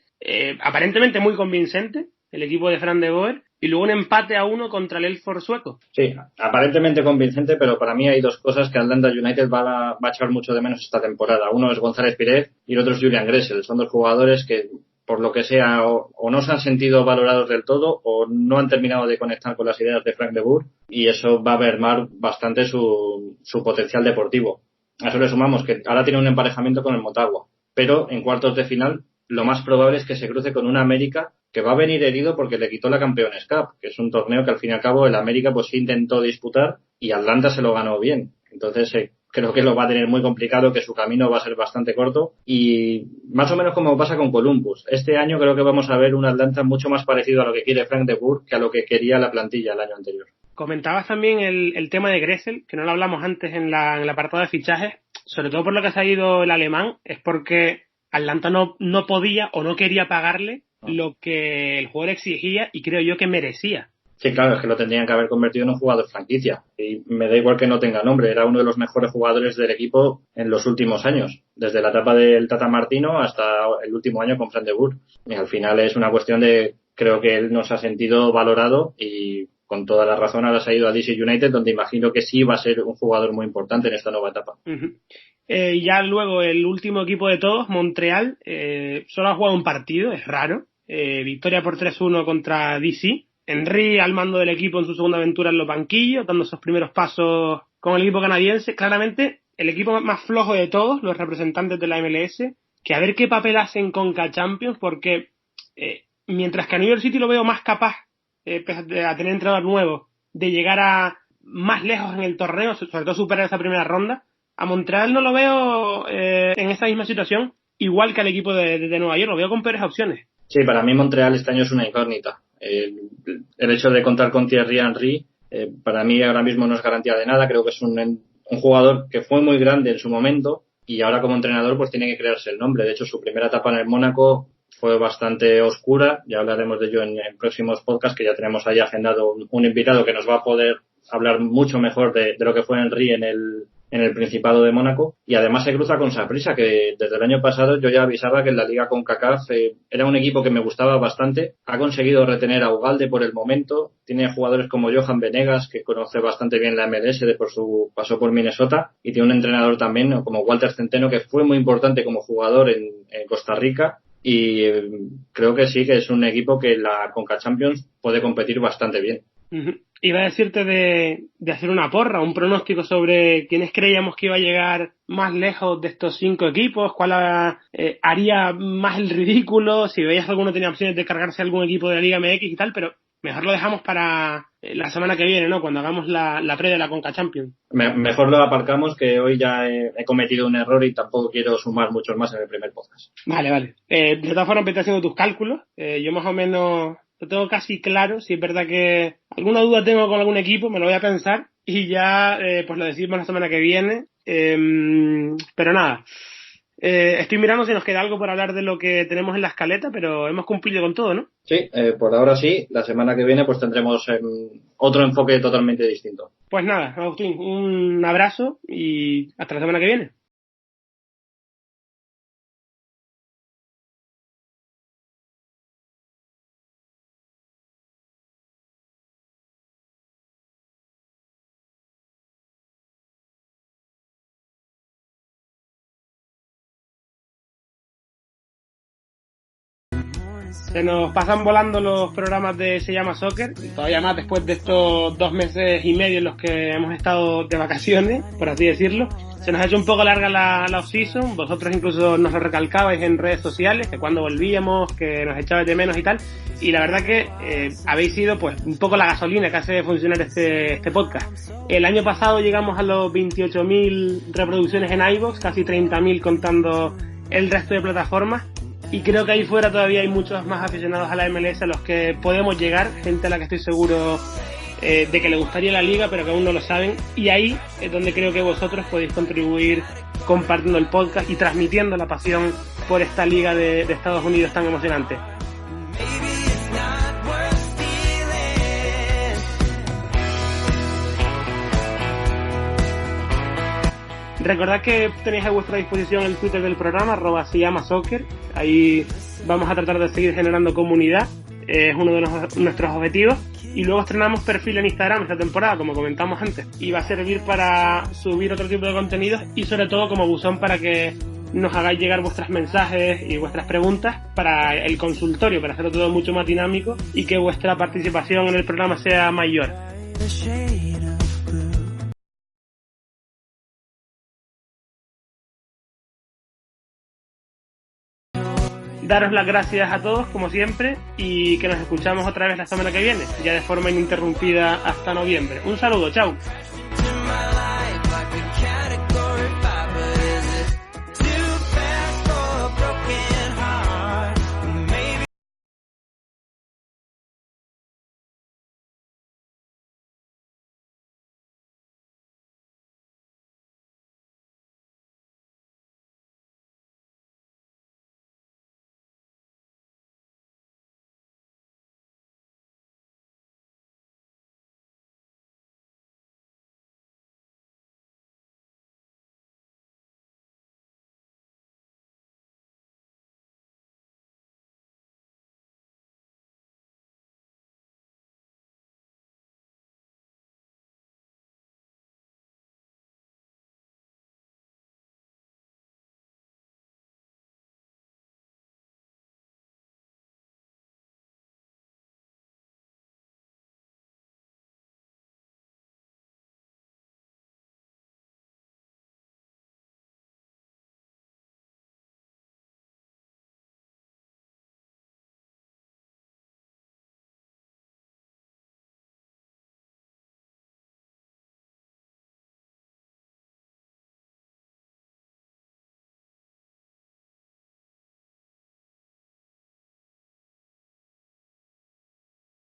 Aparentemente muy convincente el equipo de Frank de Boer. Y luego un empate a 1 contra el Elfsborg sueco. Sí, aparentemente convincente, pero para mí hay 2 cosas que Atlanta United va a echar mucho de menos esta temporada. Uno es González Pires y el otro es Julian Gressel. Son 2 jugadores que, por lo que sea, o no se han sentido valorados del todo o no han terminado de conectar con las ideas de Frank de Boer, y eso va a mermar bastante su potencial deportivo. A eso le sumamos que ahora tiene un emparejamiento con el Motagua, pero en cuartos de final lo más probable es que se cruce con un América que va a venir herido porque le quitó la Campeones Cup, que es un torneo que al fin y al cabo el América pues sí intentó disputar y Atlanta se lo ganó bien. Entonces creo que lo va a tener muy complicado, que su camino va a ser bastante corto, y más o menos como pasa con Columbus. Este año creo que vamos a ver un Atlanta mucho más parecido a lo que quiere Frank de Boer que a lo que quería la plantilla el año anterior. Comentabas también el tema de Gressel, que no lo hablamos antes en el apartado de fichajes, sobre todo por lo que se ha ido el alemán, es porque Atlanta no podía o no quería pagarle lo que el jugador exigía y creo yo que merecía. Sí, claro, es que lo tendrían que haber convertido en un jugador franquicia. Y me da igual que no tenga nombre. Era uno de los mejores jugadores del equipo en los últimos años. Desde la etapa del Tata Martino hasta el último año con Frank de Boer. Y al final es una cuestión de, creo que él no se ha sentido valorado y con toda la razón ahora se ha ido a DC United, donde imagino que sí va a ser un jugador muy importante en esta nueva etapa. Uh-huh. Ya luego el último equipo de todos, Montreal, solo ha jugado un partido, es raro. Victoria por 3-1 contra DC. Henry al mando del equipo en su segunda aventura en los banquillos, dando sus primeros pasos con el equipo canadiense. Claramente el equipo más flojo de todos, los representantes de la MLS, que a ver qué papel hacen con Conca Champions, porque mientras que a New York City lo veo más capaz, pese a tener entrenador nuevo, de llegar a más lejos en el torneo, sobre todo superar esa primera ronda, a Montreal no lo veo en esa misma situación, igual que al equipo de Nueva York, lo veo con peores opciones. Sí, para mí Montreal este año es una incógnita. El hecho de contar con Thierry Henry para mí ahora mismo no es garantía de nada. Creo que es un jugador que fue muy grande en su momento y ahora como entrenador pues tiene que crearse el nombre. De hecho, su primera etapa en el Mónaco fue bastante oscura. Ya hablaremos de ello en próximos podcasts, que ya tenemos ahí agendado un invitado que nos va a poder hablar mucho mejor de lo que fue Henry en el Principado de Mónaco, y además se cruza con Saprissa, que desde el año pasado yo ya avisaba que en la Liga CONCACAF era un equipo que me gustaba bastante. Ha conseguido retener a Ugalde por el momento, tiene jugadores como Johan Venegas, que conoce bastante bien la MLS por su paso por Minnesota, y tiene un entrenador también como Walter Centeno, que fue muy importante como jugador en Costa Rica, y creo que sí, que es un equipo que la Conca Champions puede competir bastante bien. Uh-huh. Iba a decirte de hacer una porra, un pronóstico sobre quiénes creíamos que iba a llegar más lejos de estos 5 equipos, cuál haría más el ridículo, si veías que alguno tenía opciones de cargarse algún equipo de la Liga MX y tal, pero mejor lo dejamos para la semana que viene, ¿no? Cuando hagamos la pre de la Conca Champions. Mejor lo aparcamos, que hoy ya he cometido un error y tampoco quiero sumar muchos más en el primer podcast. Vale. De todas formas, vete haciendo tus cálculos. Yo más o menos lo tengo casi claro. Si es verdad que alguna duda tengo con algún equipo, me lo voy a pensar y ya pues lo decimos la semana que viene. Pero nada, estoy mirando si nos queda algo por hablar de lo que tenemos en la escaleta, pero hemos cumplido con todo, ¿no? Sí, por ahora sí. La semana que viene pues tendremos otro enfoque totalmente distinto. Pues nada, Agustín, un abrazo y hasta la semana que viene. Se nos pasan volando los programas de Se Llama Soccer, y todavía más después de estos 2 meses y medio en los que hemos estado de vacaciones, por así decirlo. Se nos ha hecho un poco larga la off-season, vosotros incluso nos lo recalcabais en redes sociales, que cuando volvíamos, que nos echabais de menos y tal, y la verdad que habéis sido pues un poco la gasolina que hace funcionar este podcast. El año pasado llegamos a los 28.000 reproducciones en iVoox, casi 30.000 contando el resto de plataformas. Y creo que ahí fuera todavía hay muchos más aficionados a la MLS a los que podemos llegar, gente a la que estoy seguro de que le gustaría la liga, pero que aún no lo saben. Y ahí es donde creo que vosotros podéis contribuir compartiendo el podcast y transmitiendo la pasión por esta liga de Estados Unidos tan emocionante. Recordad que tenéis a vuestra disposición el Twitter del programa, @sellamasoccer. Ahí vamos a tratar de seguir generando comunidad, es uno de nuestros objetivos. Y luego estrenamos perfil en Instagram esta temporada, como comentamos antes, y va a servir para subir otro tipo de contenidos y sobre todo como buzón para que nos hagáis llegar vuestros mensajes y vuestras preguntas para el consultorio, para hacerlo todo mucho más dinámico y que vuestra participación en el programa sea mayor. Daros las gracias a todos, como siempre, y que nos escuchamos otra vez la semana que viene, ya de forma ininterrumpida hasta noviembre. Un saludo, chao.